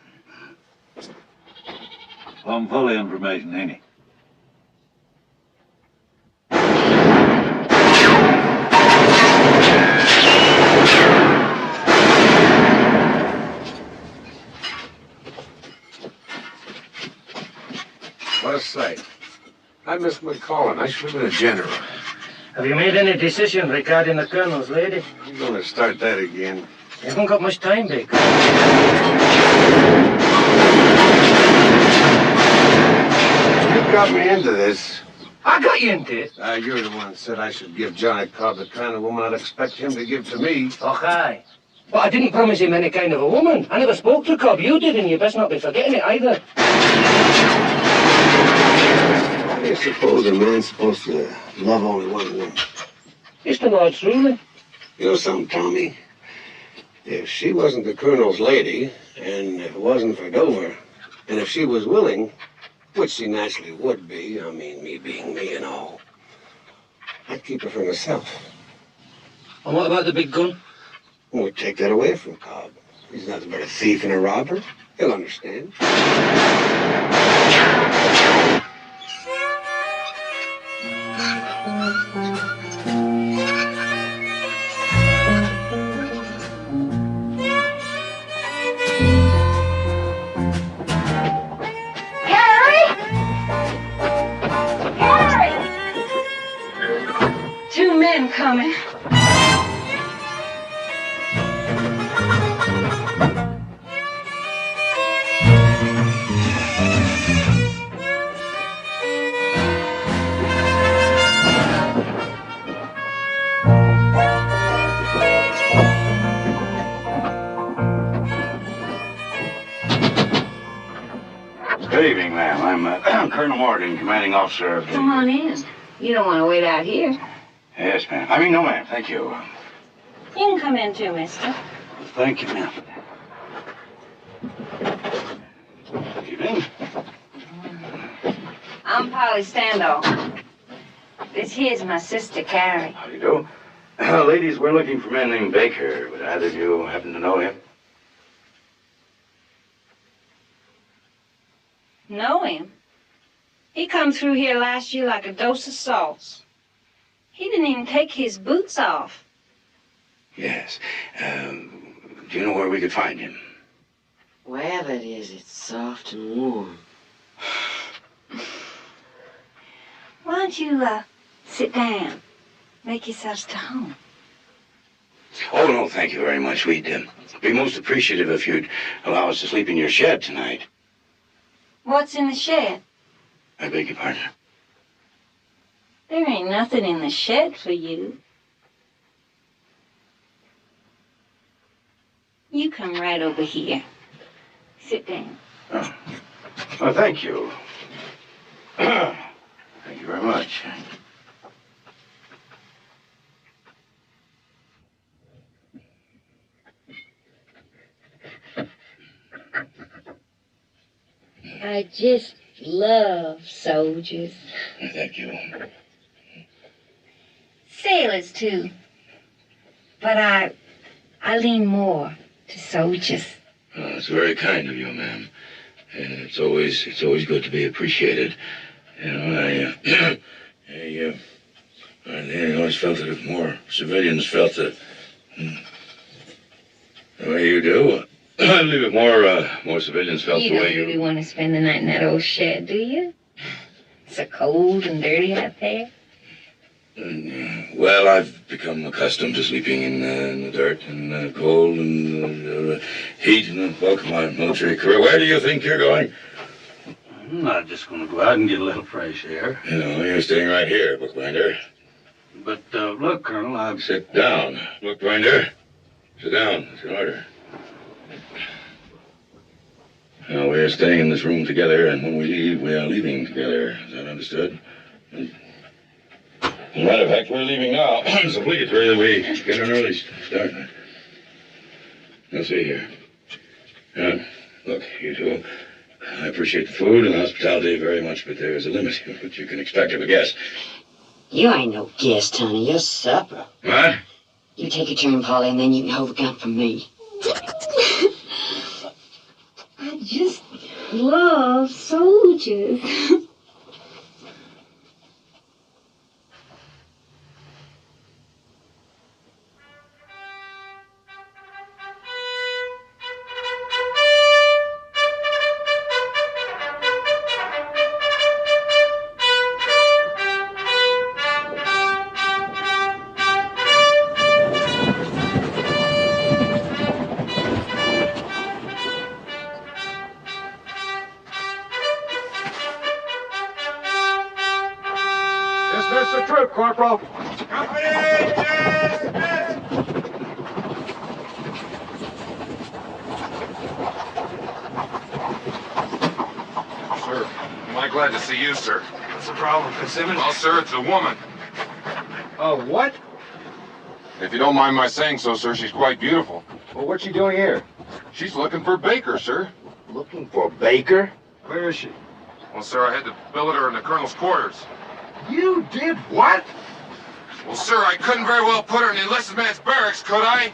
Plumb full of information, ain't he? What a sight. I missed my calling. I should have been a general. Have you made any decision regarding the colonel's lady? You're going to start that again. You haven't got much time, Baker. You got me into this. I got you into it. You're the one that said I should give Johnny Cobb the kind of woman I'd expect him to give to me. Okay. But I didn't promise him any kind of a woman. I never spoke to Cobb. You did, and you best not be forgetting it either. How do you suppose a man's supposed to love only one woman? It's the Lord's ruling. You know something, Tommy? If she wasn't the colonel's lady, and if it wasn't for Dover, and if she was willing, which she naturally would be, I mean, me being me and all, I'd keep her for myself. And what about the big gun? We'd take that away from Cobb. He's nothing but a thief and a robber. He'll understand. Two men coming. Good evening, ma'am. I'm Colonel Morgan, commanding officer of the... Come on in. You don't want to wait out here. Yes, ma'am. I mean, no, ma'am. Thank you. You can come in too, mister. Thank you, ma'am. Good evening. I'm Polly Standoff. This here's my sister, Carrie. How do you do? Ladies, we're looking for a man named Baker. Would either of you happen to know him? Know him? He come through here last year like a dose of sauce. He didn't even take his boots off. Yes. Do you know where we could find him? Wherever it is, it's soft and warm. Why don't you, sit down? Make yourselves to home. Oh, no, thank you very much. We'd be most appreciative if you'd allow us to sleep in your shed tonight. What's in the shed? I beg your pardon? There ain't nothing in the shed for you. You come right over here. Sit down. Oh. Well, thank you. Thank you very much. I just love soldiers. Thank you. Sailors, too. But I lean more to soldiers. Oh, it's very kind of you, ma'am. It's always good to be appreciated. You know, I always felt that if more civilians felt that the way you do, I believe if more civilians felt You the don't way you... really want to spend the night in that old shed, do you? It's so cold and dirty out there. Well, I've become accustomed to sleeping in the dirt and cold and heat and welcome my military career. Where do you think you're going? I'm not just going to go out and get a little fresh air. You know, you're staying right here, bookbinder. But, look, Colonel, I've... Sit down, bookbinder. Sit down. It's an order. Now, we're staying in this room together, and when we leave, we are leaving together. Is that understood? As a matter of fact, we're leaving now. It's obligatory that we get an early start. Let's see here. Look, you two, I appreciate the food and the hospitality very much, but there is a limit to what you can expect of a guest. You ain't no guest, honey. You're supper. What? You take your turn, Polly, and then you can hold the gun for me. I just love soldiers. Dismiss the troop, Corporal. Sir, am I glad to see you, sir? What's the problem, Fitzsimmons? Well, sir, it's a woman. What? If you don't mind my saying so, sir, she's quite beautiful. Well, what's she doing here? She's looking for Baker, sir. Looking for Baker? Where is she? Well, sir, I had to billet her in the colonel's quarters. You did what? Well, sir, I couldn't very well put her in the enlisted man's barracks, could I?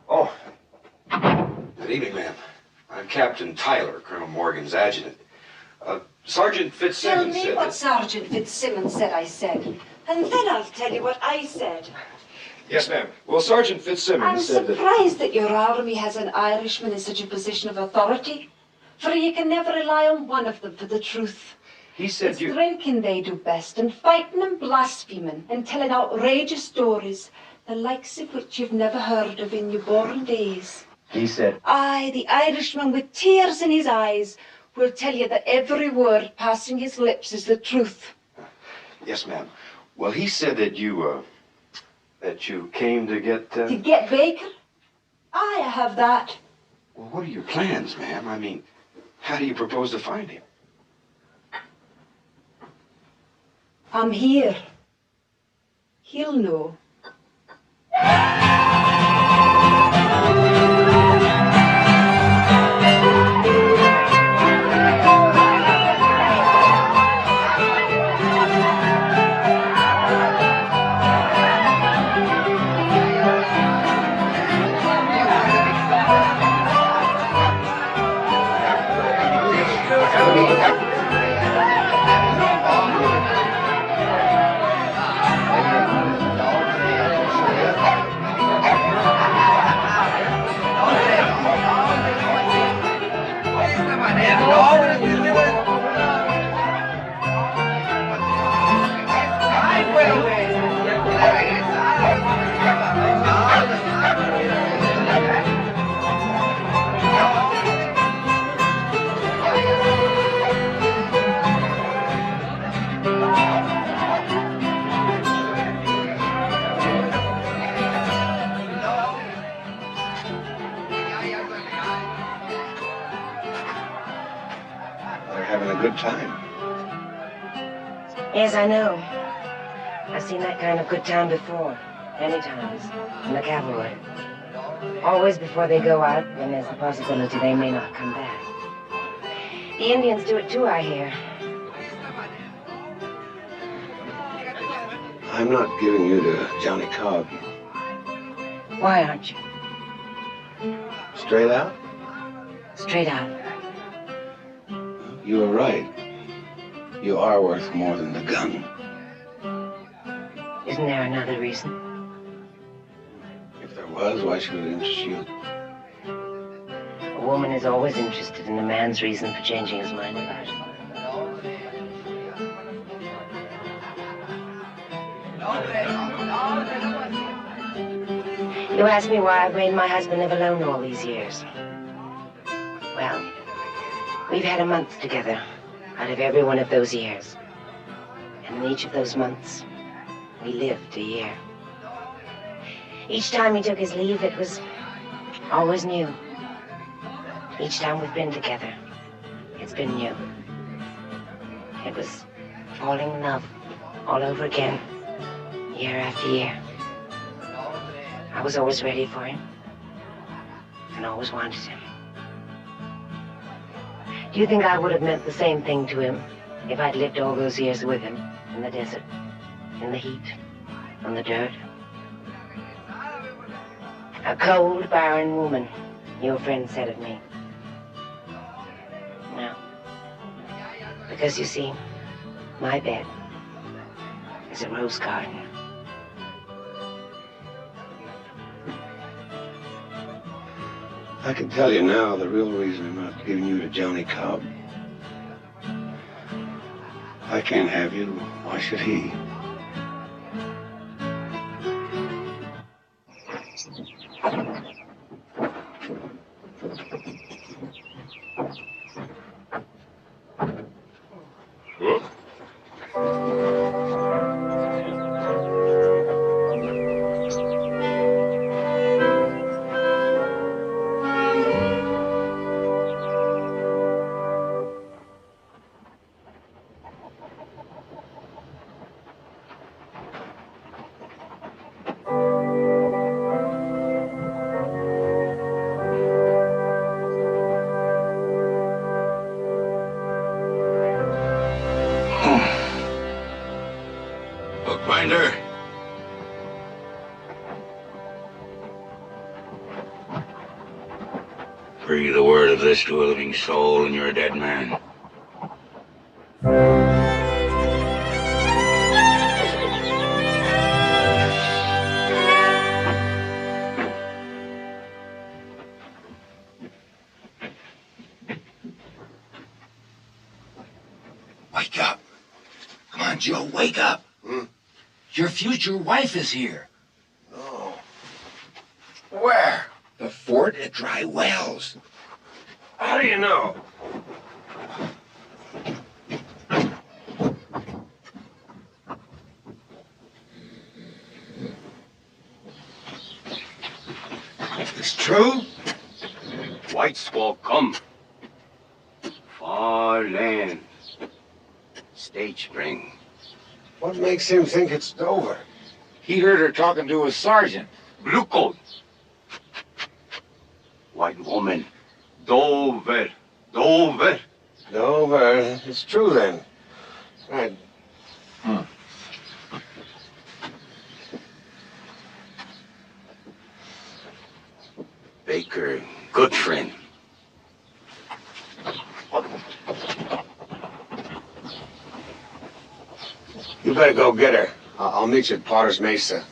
Oh. Good evening, ma'am. I'm Captain Tyler, Colonel Morgan's adjutant. Sergeant Tell Fitzsimmons me said what that... Sergeant Fitzsimmons said I said, and then I'll tell you what I said. Yes, ma'am. Well, Sergeant I'm Fitzsimmons said that... surprised that your army has an Irishman in such a position of authority, for you can never rely on one of them for the truth. He said It's you... drinking they do best, and fighting and blaspheming, and telling outrageous stories, the likes of which you've never heard of in your born days. He said... Aye, the Irishman with tears in his eyes will tell you that every word passing his lips is the truth. Yes, ma'am. Well, he said that you came to get... To get Baker? Aye, I have that. Well, what are your plans, ma'am? I mean, how do you propose to find him? I'm here. He'll know. Good time. Yes, I know. I've seen that kind of good time before. Many times. In the cavalry. Always before they go out, when there's the possibility they may not come back. The Indians do it too, I hear. I'm not giving you to Johnny Cobb. Why aren't you? Straight out? Straight out. You were right. You are worth more than the gun. Isn't there another reason? If there was, why should it interest you? woman is always interested in a man's reason for changing his mind about it. You ask me why I've made my husband live alone all these years. Well, we've had a month together out of every one of those years. And in each of those months, we lived a year. Each time he took his leave, it was always new. Each time we've been together, it's been new. It was falling in love all over again, year after year. I was always ready for him, and always wanted him. Do you think I would have meant the same thing to him if I'd lived all those years with him in the desert, in the heat, on the dirt? A cold, barren woman, your friend said of me. No. Because you see, my bed is a rose garden. I can tell you now the real reason I'm not giving you to Johnny Cobb. I can't have you. Why should he? Bookbinder. Breathe a word of this to a living soul and you're a dead man. Wake up. Come on, Joe, wake up. Your future wife is here. Oh. Where? The fort at Dry Wells. How do you know? It's true? Whites will come. Far land. State Spring. What makes him think it's Dover? He heard her talking to a sergeant. Blue coat. White woman. Dover. Dover. Dover. It's true then. Right. Baker, good friend. You better go get her. I'll meet you at Potter's Mesa.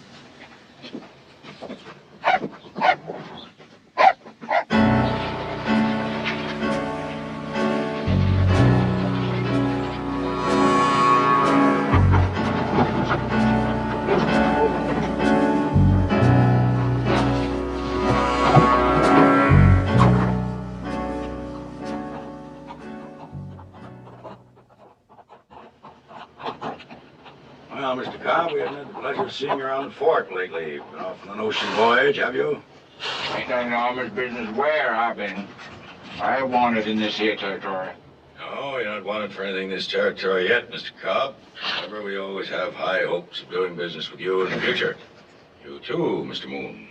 Well, Mr. Cobb, we haven't had the pleasure of seeing you around the fort lately. Been off on an ocean voyage, have you? Ain't none of Armor's business where I've been. I ain't wanted in this here territory. No, you're not wanted for anything in this territory yet, Mr. Cobb. However, we always have high hopes of doing business with you in the future. You too, Mr. Moon.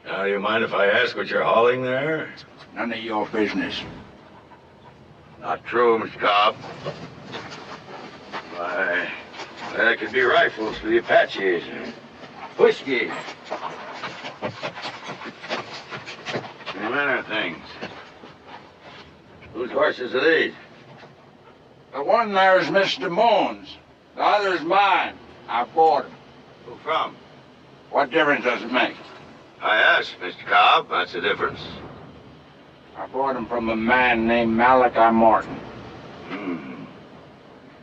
Now, do you mind if I ask what you're hauling there? None of your business. Not true, Mr. Cobb. Why, that could be rifles for the Apaches. Whiskey. Any manner of things. Whose horses are these? The one there is Mr. Moon's. The other is mine. I bought him. Who from? What difference does it make? I asked, Mr. Cobb. That's the difference. I bought them from a man named Malachi Martin.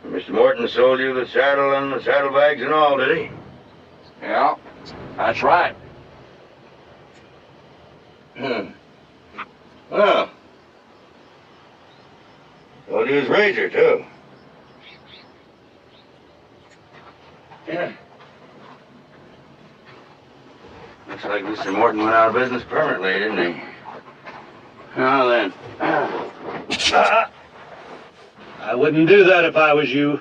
Mr. Morton sold you the saddle and the saddlebags and all, did he? Yeah, that's right. Well, sold you his razor, too. Yeah. Looks like Mr. Morton went out of business permanently, didn't he? Now then. I wouldn't do that if I was you.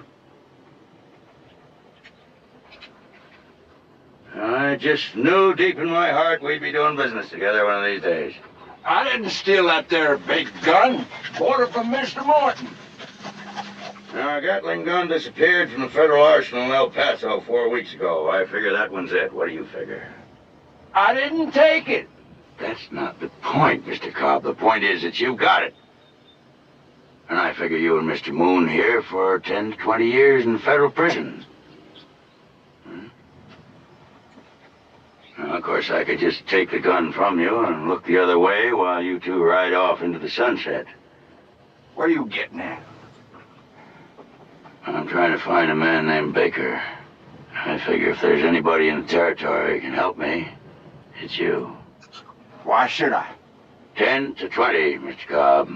I just knew deep in my heart we'd be doing business together one of these days. I didn't steal that there big gun. Bought it from Mr. Morton. Now, our Gatling gun disappeared from the federal arsenal in El Paso 4 weeks ago. I figure that one's it. What do you figure? I didn't take it. That's not the point, Mr. Cobb. The point is that you got it. And I figure you and Mr. Moon here for 10 to 20 years in federal prison. Now, of course, I could just take the gun from you and look the other way while you two ride off into the sunset. Where are you getting at? I'm trying to find a man named Baker. I figure if there's anybody in the territory who can help me, it's you. Why should I? 10 to 20, Mr. Cobb.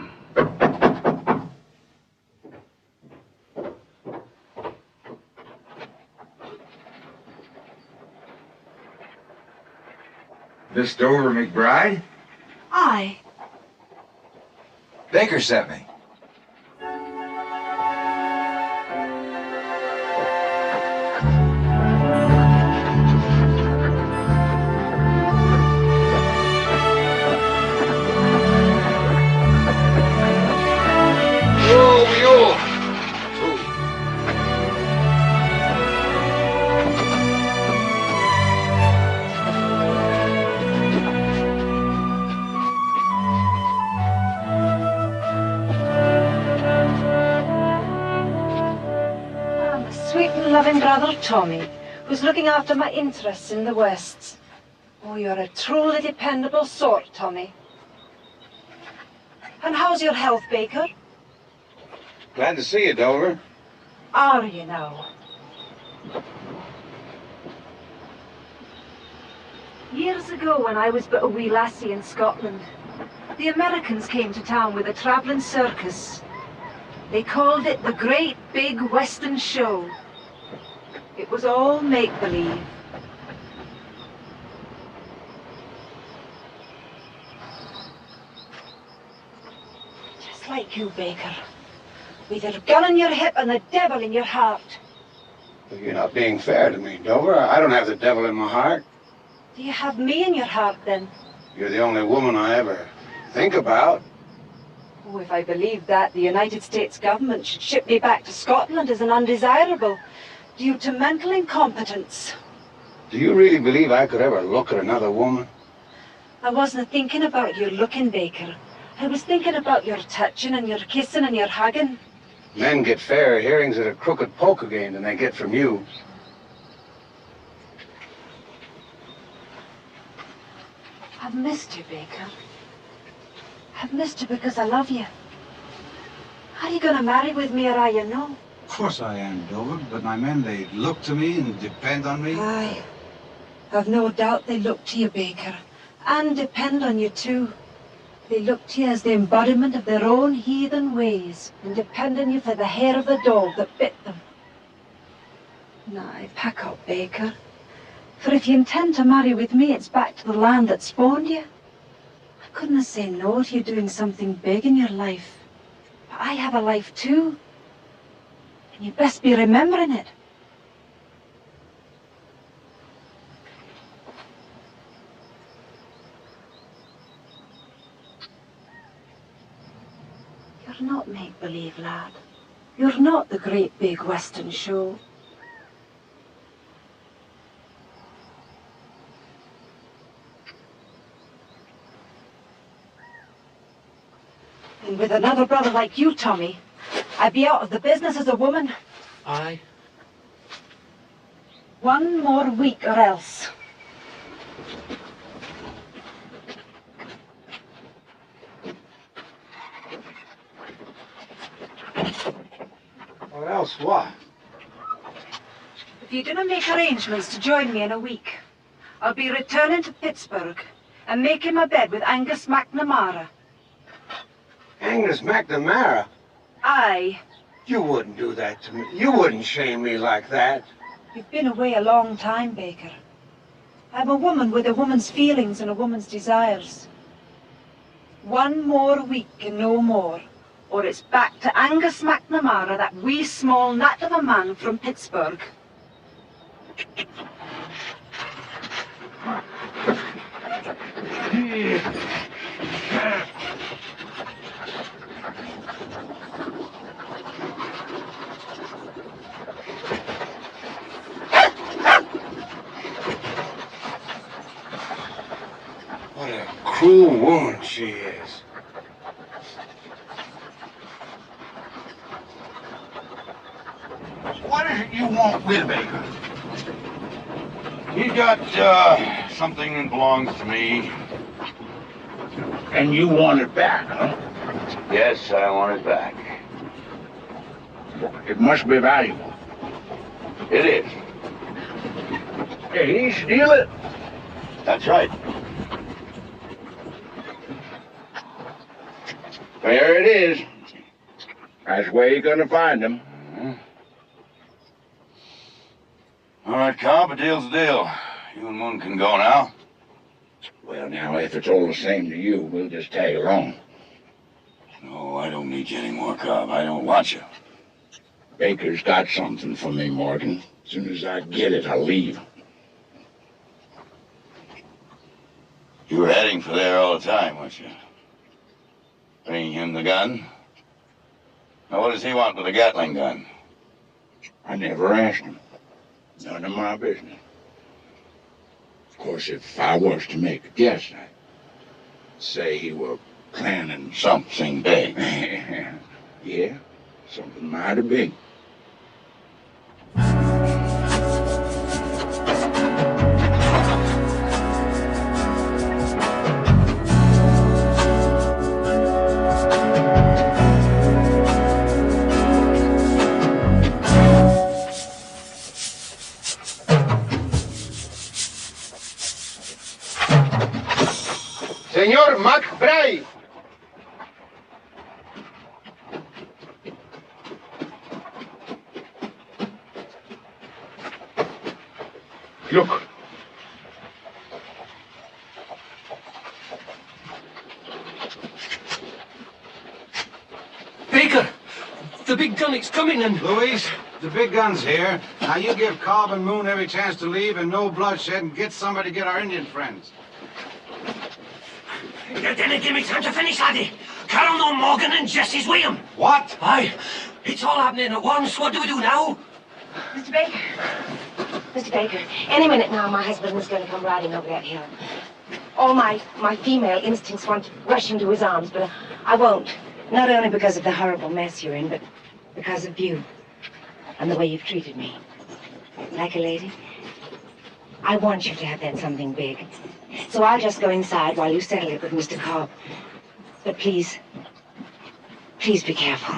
Miss Dover McBride? Aye. Baker sent me. Loving brother Tommy, who's looking after my interests in the West. Oh, you're a truly dependable sort, Tommy. And how's your health, Baker? Glad to see you, Dover. Are you now? Years ago, when I was but a wee lassie in Scotland, the Americans came to town with a travelling circus. They called it the Great Big Western Show. It was all make-believe. Just like you, Baker. With your gun in your hip and the devil in your heart. You're not being fair to me, Dover. I don't have the devil in my heart. Do you have me in your heart, then? You're the only woman I ever think about. Oh, if I believed that, the United States government should ship me back to Scotland as an undesirable, due to mental incompetence. Do you really believe I could ever look at another woman? I wasn't thinking about your looking, Baker. I was thinking about your touching and your kissing and your hugging. Men get fairer hearings at a crooked poker game than they get from you. I've missed you, Baker. I've missed you because I love you. Are you going to marry with me or are you no? Of course I am, Dover, but my men, they look to me and depend on me. Aye. I've no doubt they look to you, Baker, and depend on you too. They look to you as the embodiment of their own heathen ways, and depend on you for the hair of the dog that bit them. Now, pack up, Baker. For if you intend to marry with me, it's back to the land that spawned you. I couldn't say no to you doing something big in your life. But I have a life too. And you best be remembering it. You're not make-believe, lad. You're not the Great Big Western Show. And with another brother like you, Tommy, I'd be out of the business as a woman. Aye. One more week or else. What else? What? If you didn't make arrangements to join me in a week, I'll be returning to Pittsburgh and making my bed with Angus McNamara. Angus McNamara? Aye. You wouldn't do that to me. You wouldn't shame me like that. You've been away a long time, Baker. I'm a woman with a woman's feelings and a woman's desires. One more week and no more, or it's back to Angus McNamara, that wee small nut of a man from Pittsburgh. What a cruel woman she is. What is it you want with Baker? He's got, something that belongs to me. And you want it back, huh? Yes, I want it back. It must be valuable. It is. Did he steal it? That's right. There it is. That's where you're gonna find him. All right, Cobb, a deal's a deal. You and Moon can go now. Well, now, if it's all the same to you, we'll just tag along. No, I don't need you anymore, Cobb. I don't want you. Baker's got something for me, Morgan. As soon as I get it, I'll leave. You were heading for there all the time, weren't you? Bringing him the gun? Now, what does he want with a Gatling gun? I never asked him. None of my business. Of course, if I was to make a guess, I'd say he were planning Something big. Yeah, something mighty big. Senor McBride! Look. Baker! The big gun is coming and... Louise, the big gun's here. Now you give Cobb and Moon every chance to leave and no bloodshed and get somebody to get our Indian friends. You didn't give me time to finish, laddie. Colonel Morgan and Jesse's with him. What? Aye. It's all happening at once. What do we do now? Mr. Baker. Mr. Baker, any minute now my husband is going to come riding over that hill. All my female instincts want to rush into his arms, but I won't. Not only because of the horrible mess you're in, but because of you and the way you've treated me. Like a lady. I want you to have that something big. So I'll just go inside while you settle it with Mr. Cobb. But please be careful.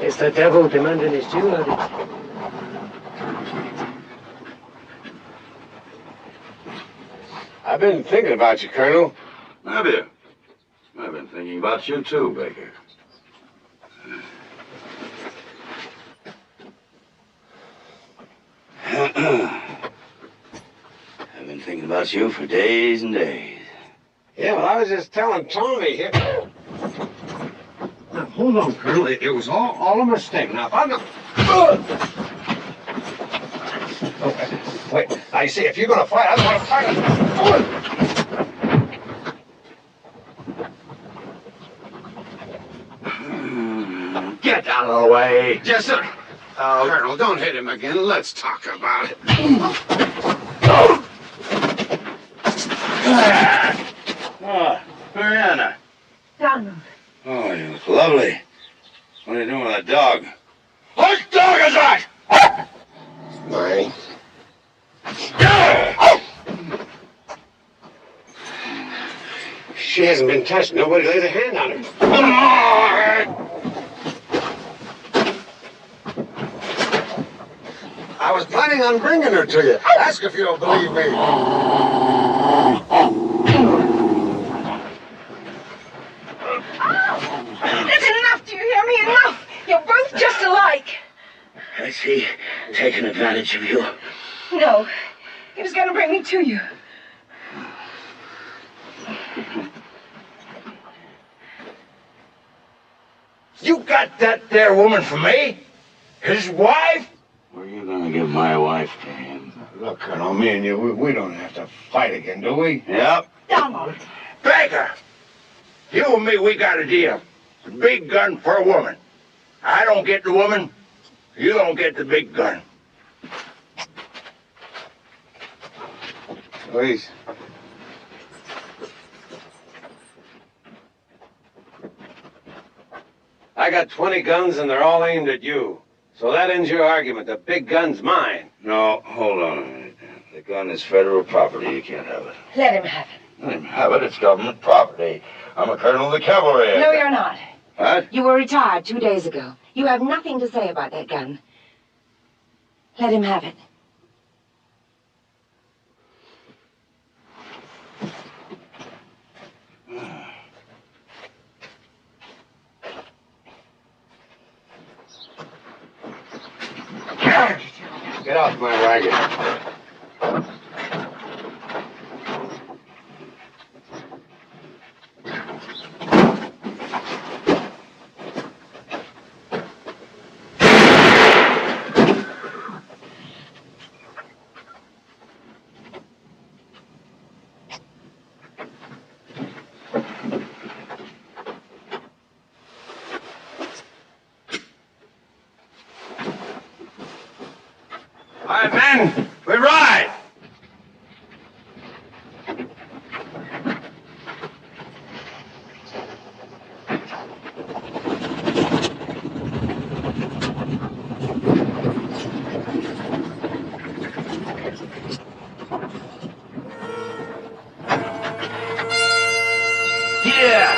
It's the devil demanding his due, laddie. I've been thinking about you, Colonel. Have you? I've been thinking about you too, Baker. I've been thinking about you for days and days. Yeah, well, I was just telling Tommy here. Now, hold on, Colonel. It was all a mistake. Now, if I'm not... Okay, wait. I see. If you're going to fight, I don't want to fight. Get out of the way. Yes, sir. Colonel, don't hit him again. Let's talk about it. Oh, Mariana. Donald. Oh, you look lovely. What are you doing with that dog? What dog is that? My She hasn't been touched. Nobody laid a hand on her. I was planning on bringing her to you. Ask if you don't believe me. That's enough, do you hear me? Enough! You're both just alike. Has he taken advantage of you? No, he was gonna bring me to you. You got that there woman for me? His wife? Were you gonna give my wife to him? Look, Colonel, me and you, we don't have to fight again, do we? Yep. Donald! Baker! You and me, we got a deal. The big gun for a woman. I don't get the woman, you don't get the big gun. Please. I got 20 guns and they're all aimed at you. So that ends your argument. The big gun's mine. No, hold on a minute. The gun is federal property. You can't have it. Let him have it. Let him have it. It's government property. I'm a colonel of the cavalry. No, you're not. What? You were retired 2 days ago. You have nothing to say about that gun. Let him have it. Get off my wagon. All right, men, we ride! Yeah!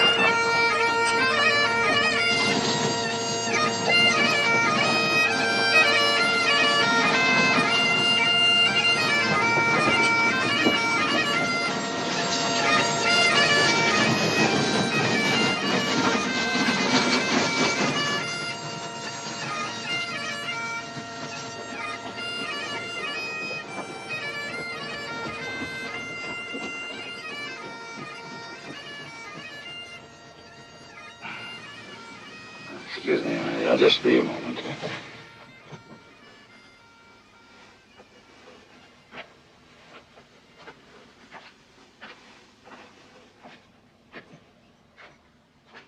Excuse me, I'll just be a moment.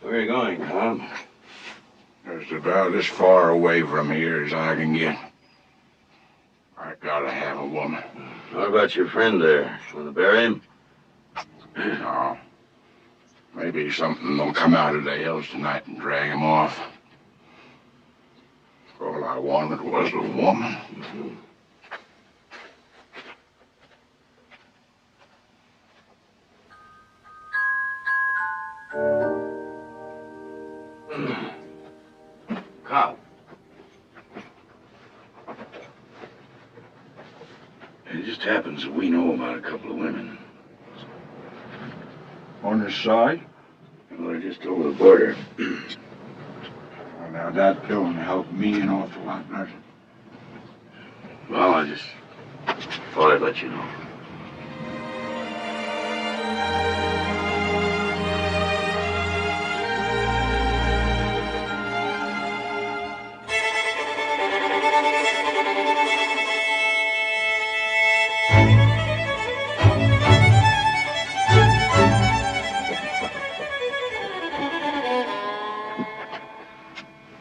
Where are you going, Tom? Just about as far away from here as I can get. I gotta have a woman. What about your friend there? Want to bury him? No. Maybe something will come out of the hills tonight and drag him off. All I wanted was a woman. Cop. It just happens that we know about a couple of women. On this side? Well, they're just over the border. Well, now that don't help me an awful lot, does it? Well, I just thought I'd let you know.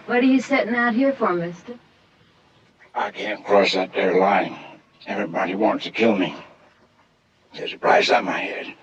What are you setting out here for, mister? I can't cross that there line. Everybody wants to kill me. There's a price on my head.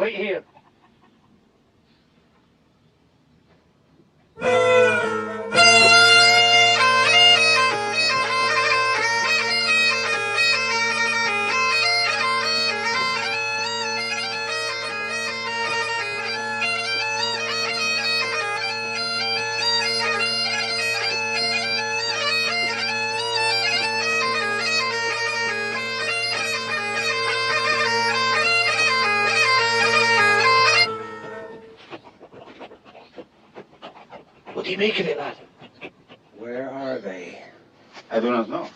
Wait here. What do you make of it, lad? Where are they? I do not know.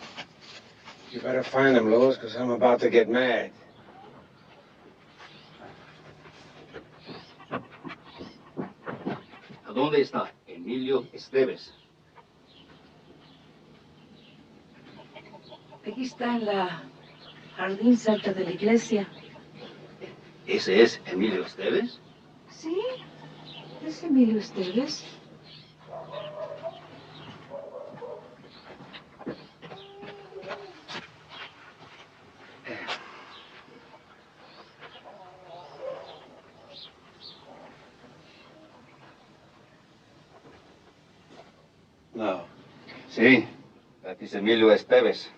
You better find them, Louis, because I'm about to get mad. ¿A dónde está Emilio Esteves? Aquí está en la jardín cerca de la iglesia. ¿Ese es Emilio Esteves? Sí, es Emilio Esteves. No. Sí, that is Emilio Esteves.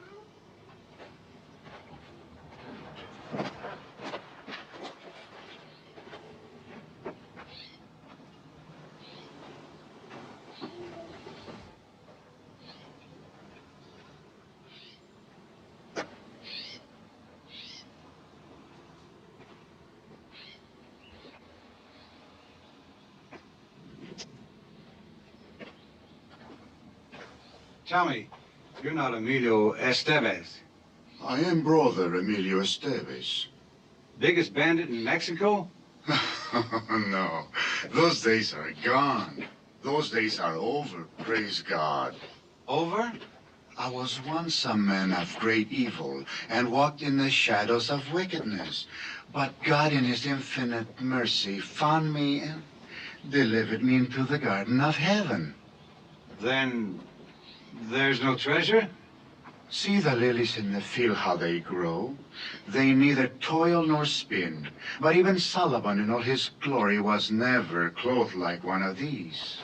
Tell me, you're not Emilio Estevez. I am brother Emilio Esteves. Biggest bandit in Mexico? No, those days are gone. Those days are over, praise God. Over? I was once a man of great evil and walked in the shadows of wickedness. But God in his infinite mercy found me and delivered me into the garden of heaven. Then there's no treasure? See the lilies in the field, how they grow. They neither toil nor spin. But even Solomon in all his glory was never clothed like one of these.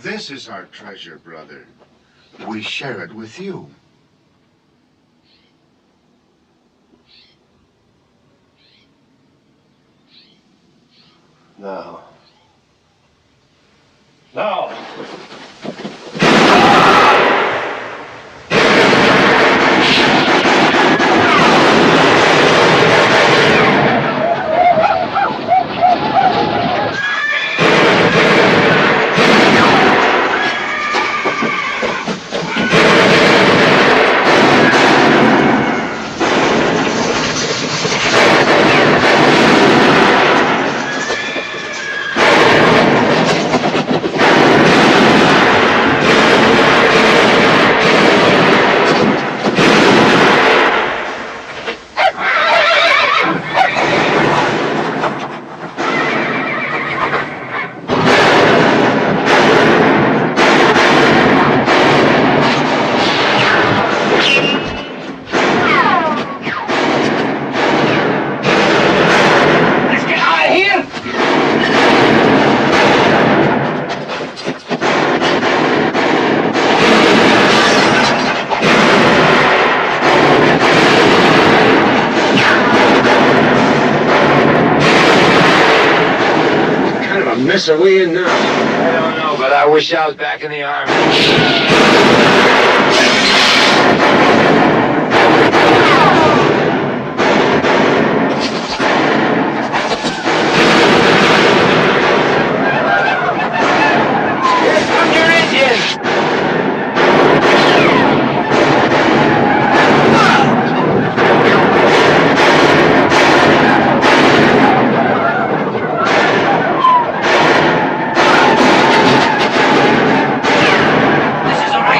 This is our treasure, brother. We share it with you. No. No! Mess are we in now? I don't know, but I wish I was back in the army. Here comes your engine! This is our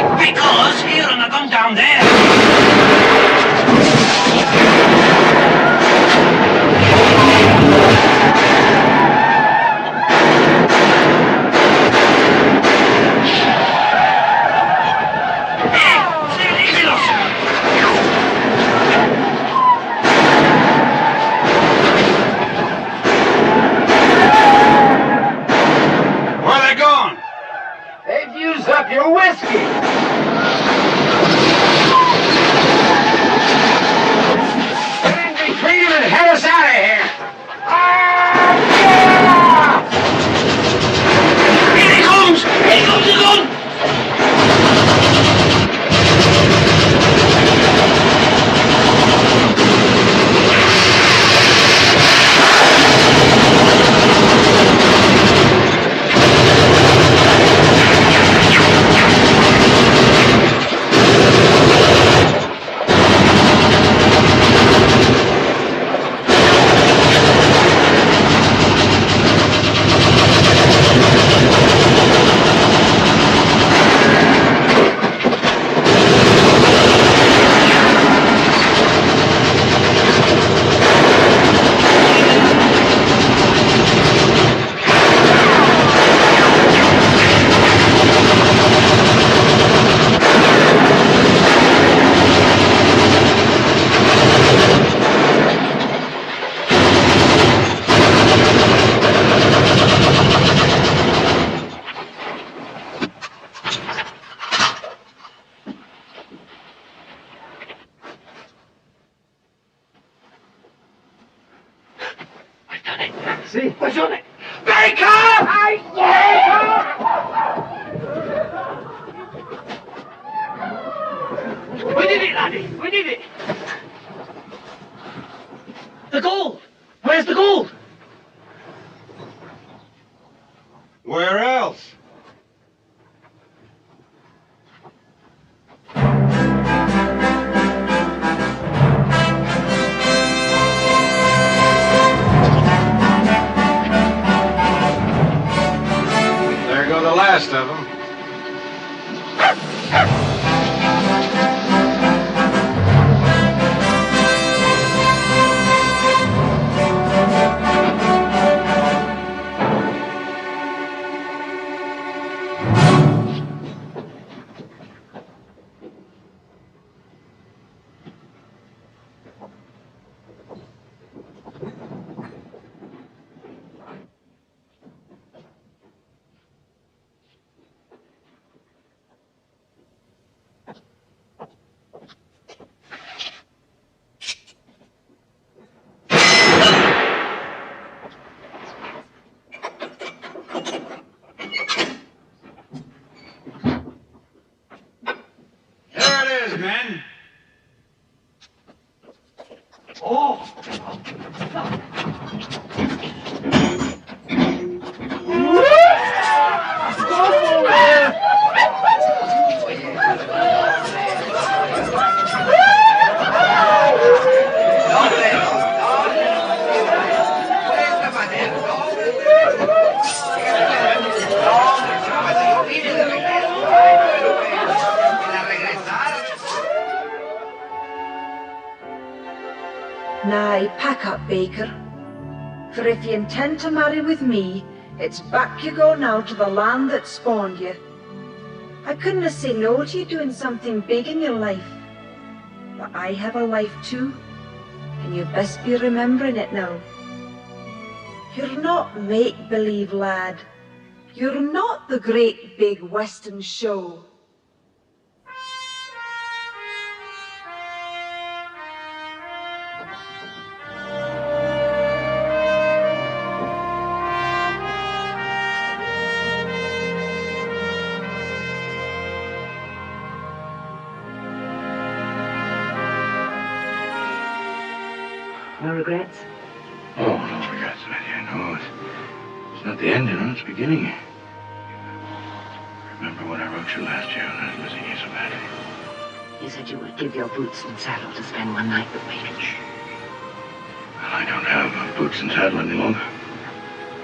see. What's on it? Baker! We did it, laddie. We did it. The gold! Where's the gold? Where else? There go the last of them. Men. Oh! Now, pack up, Baker. For if you intend to marry with me, it's back you go now to the land that spawned you. I couldn't say no to you doing something big in your life. But I have a life too, and you best be remembering it now. You're not make-believe, lad. You're not the great big Western show. No regrets? Oh, no regrets, Lydia. No, it's not the end, you know, it's the beginning. Remember when I wrote you last year and I was missing you so badly? You said you would give your boots and saddle to spend one night with me. Well, I don't have boots and saddle any longer.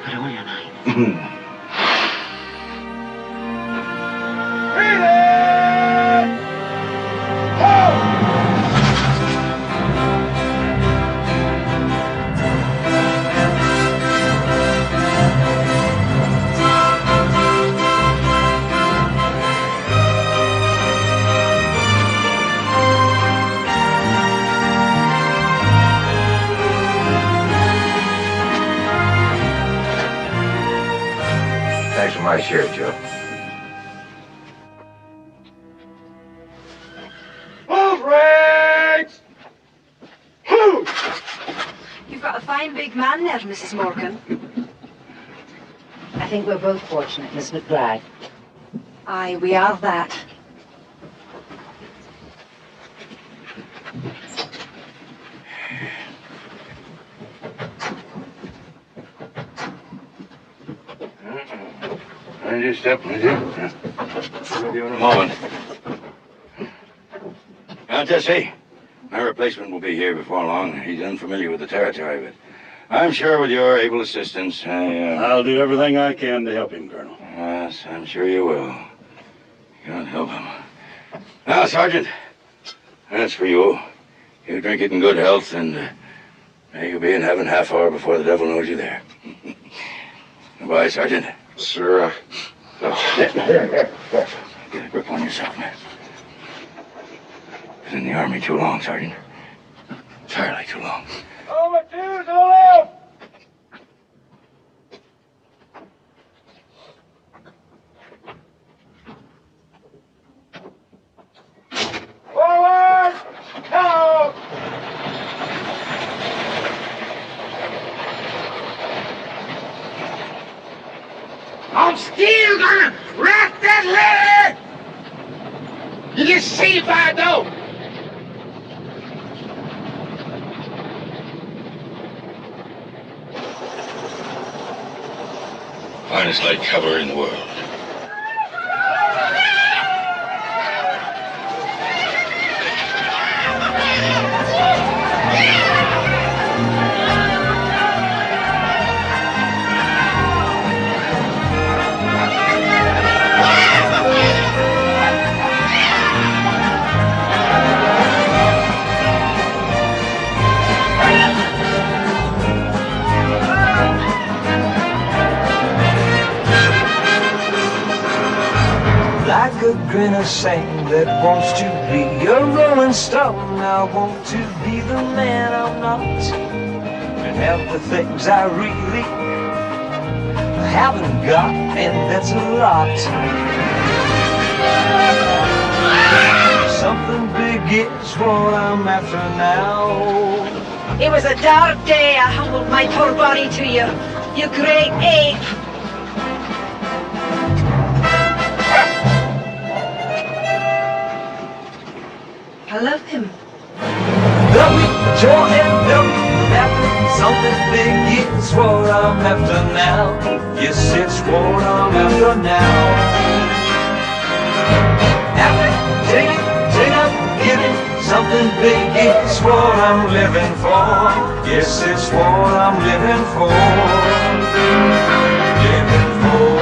But all your night. Thanks for my share, Joe. Move, Rex! You've got a fine big man there, Mrs. Morgan. I think we're both fortunate, Miss McBride. Aye, we are that. Mind your step, would you? I'll with you in a moment. Now, Jesse, my replacement will be here before long. He's unfamiliar with the territory, but I'm sure with your able assistance, I'll do everything I can to help him, Colonel. Yes, I'm sure you will. God help him. Now, Sergeant, that's for you. You drink it in good health, and may you be in heaven half hour before the devil knows you there. Goodbye, Sergeant. Sir, Get a grip on yourself, man. Been in the Army too long, Sergeant. Entirely too long. Over two to the left! Forward! Now! finest light cavalry in the world. Like a grain of sand that wants to be a rolling stone, I want to be the man I'm not, and have the things I really haven't got, and that's a lot. Something big is what I'm after now. It was a dark day I humbled my poor body to you, you great ape. I love him. Something big is what I'm after now. Yes, it's what I'm after now. After take up, giving. Something big is what I'm living for. Yes, it's what I'm living for. Living for.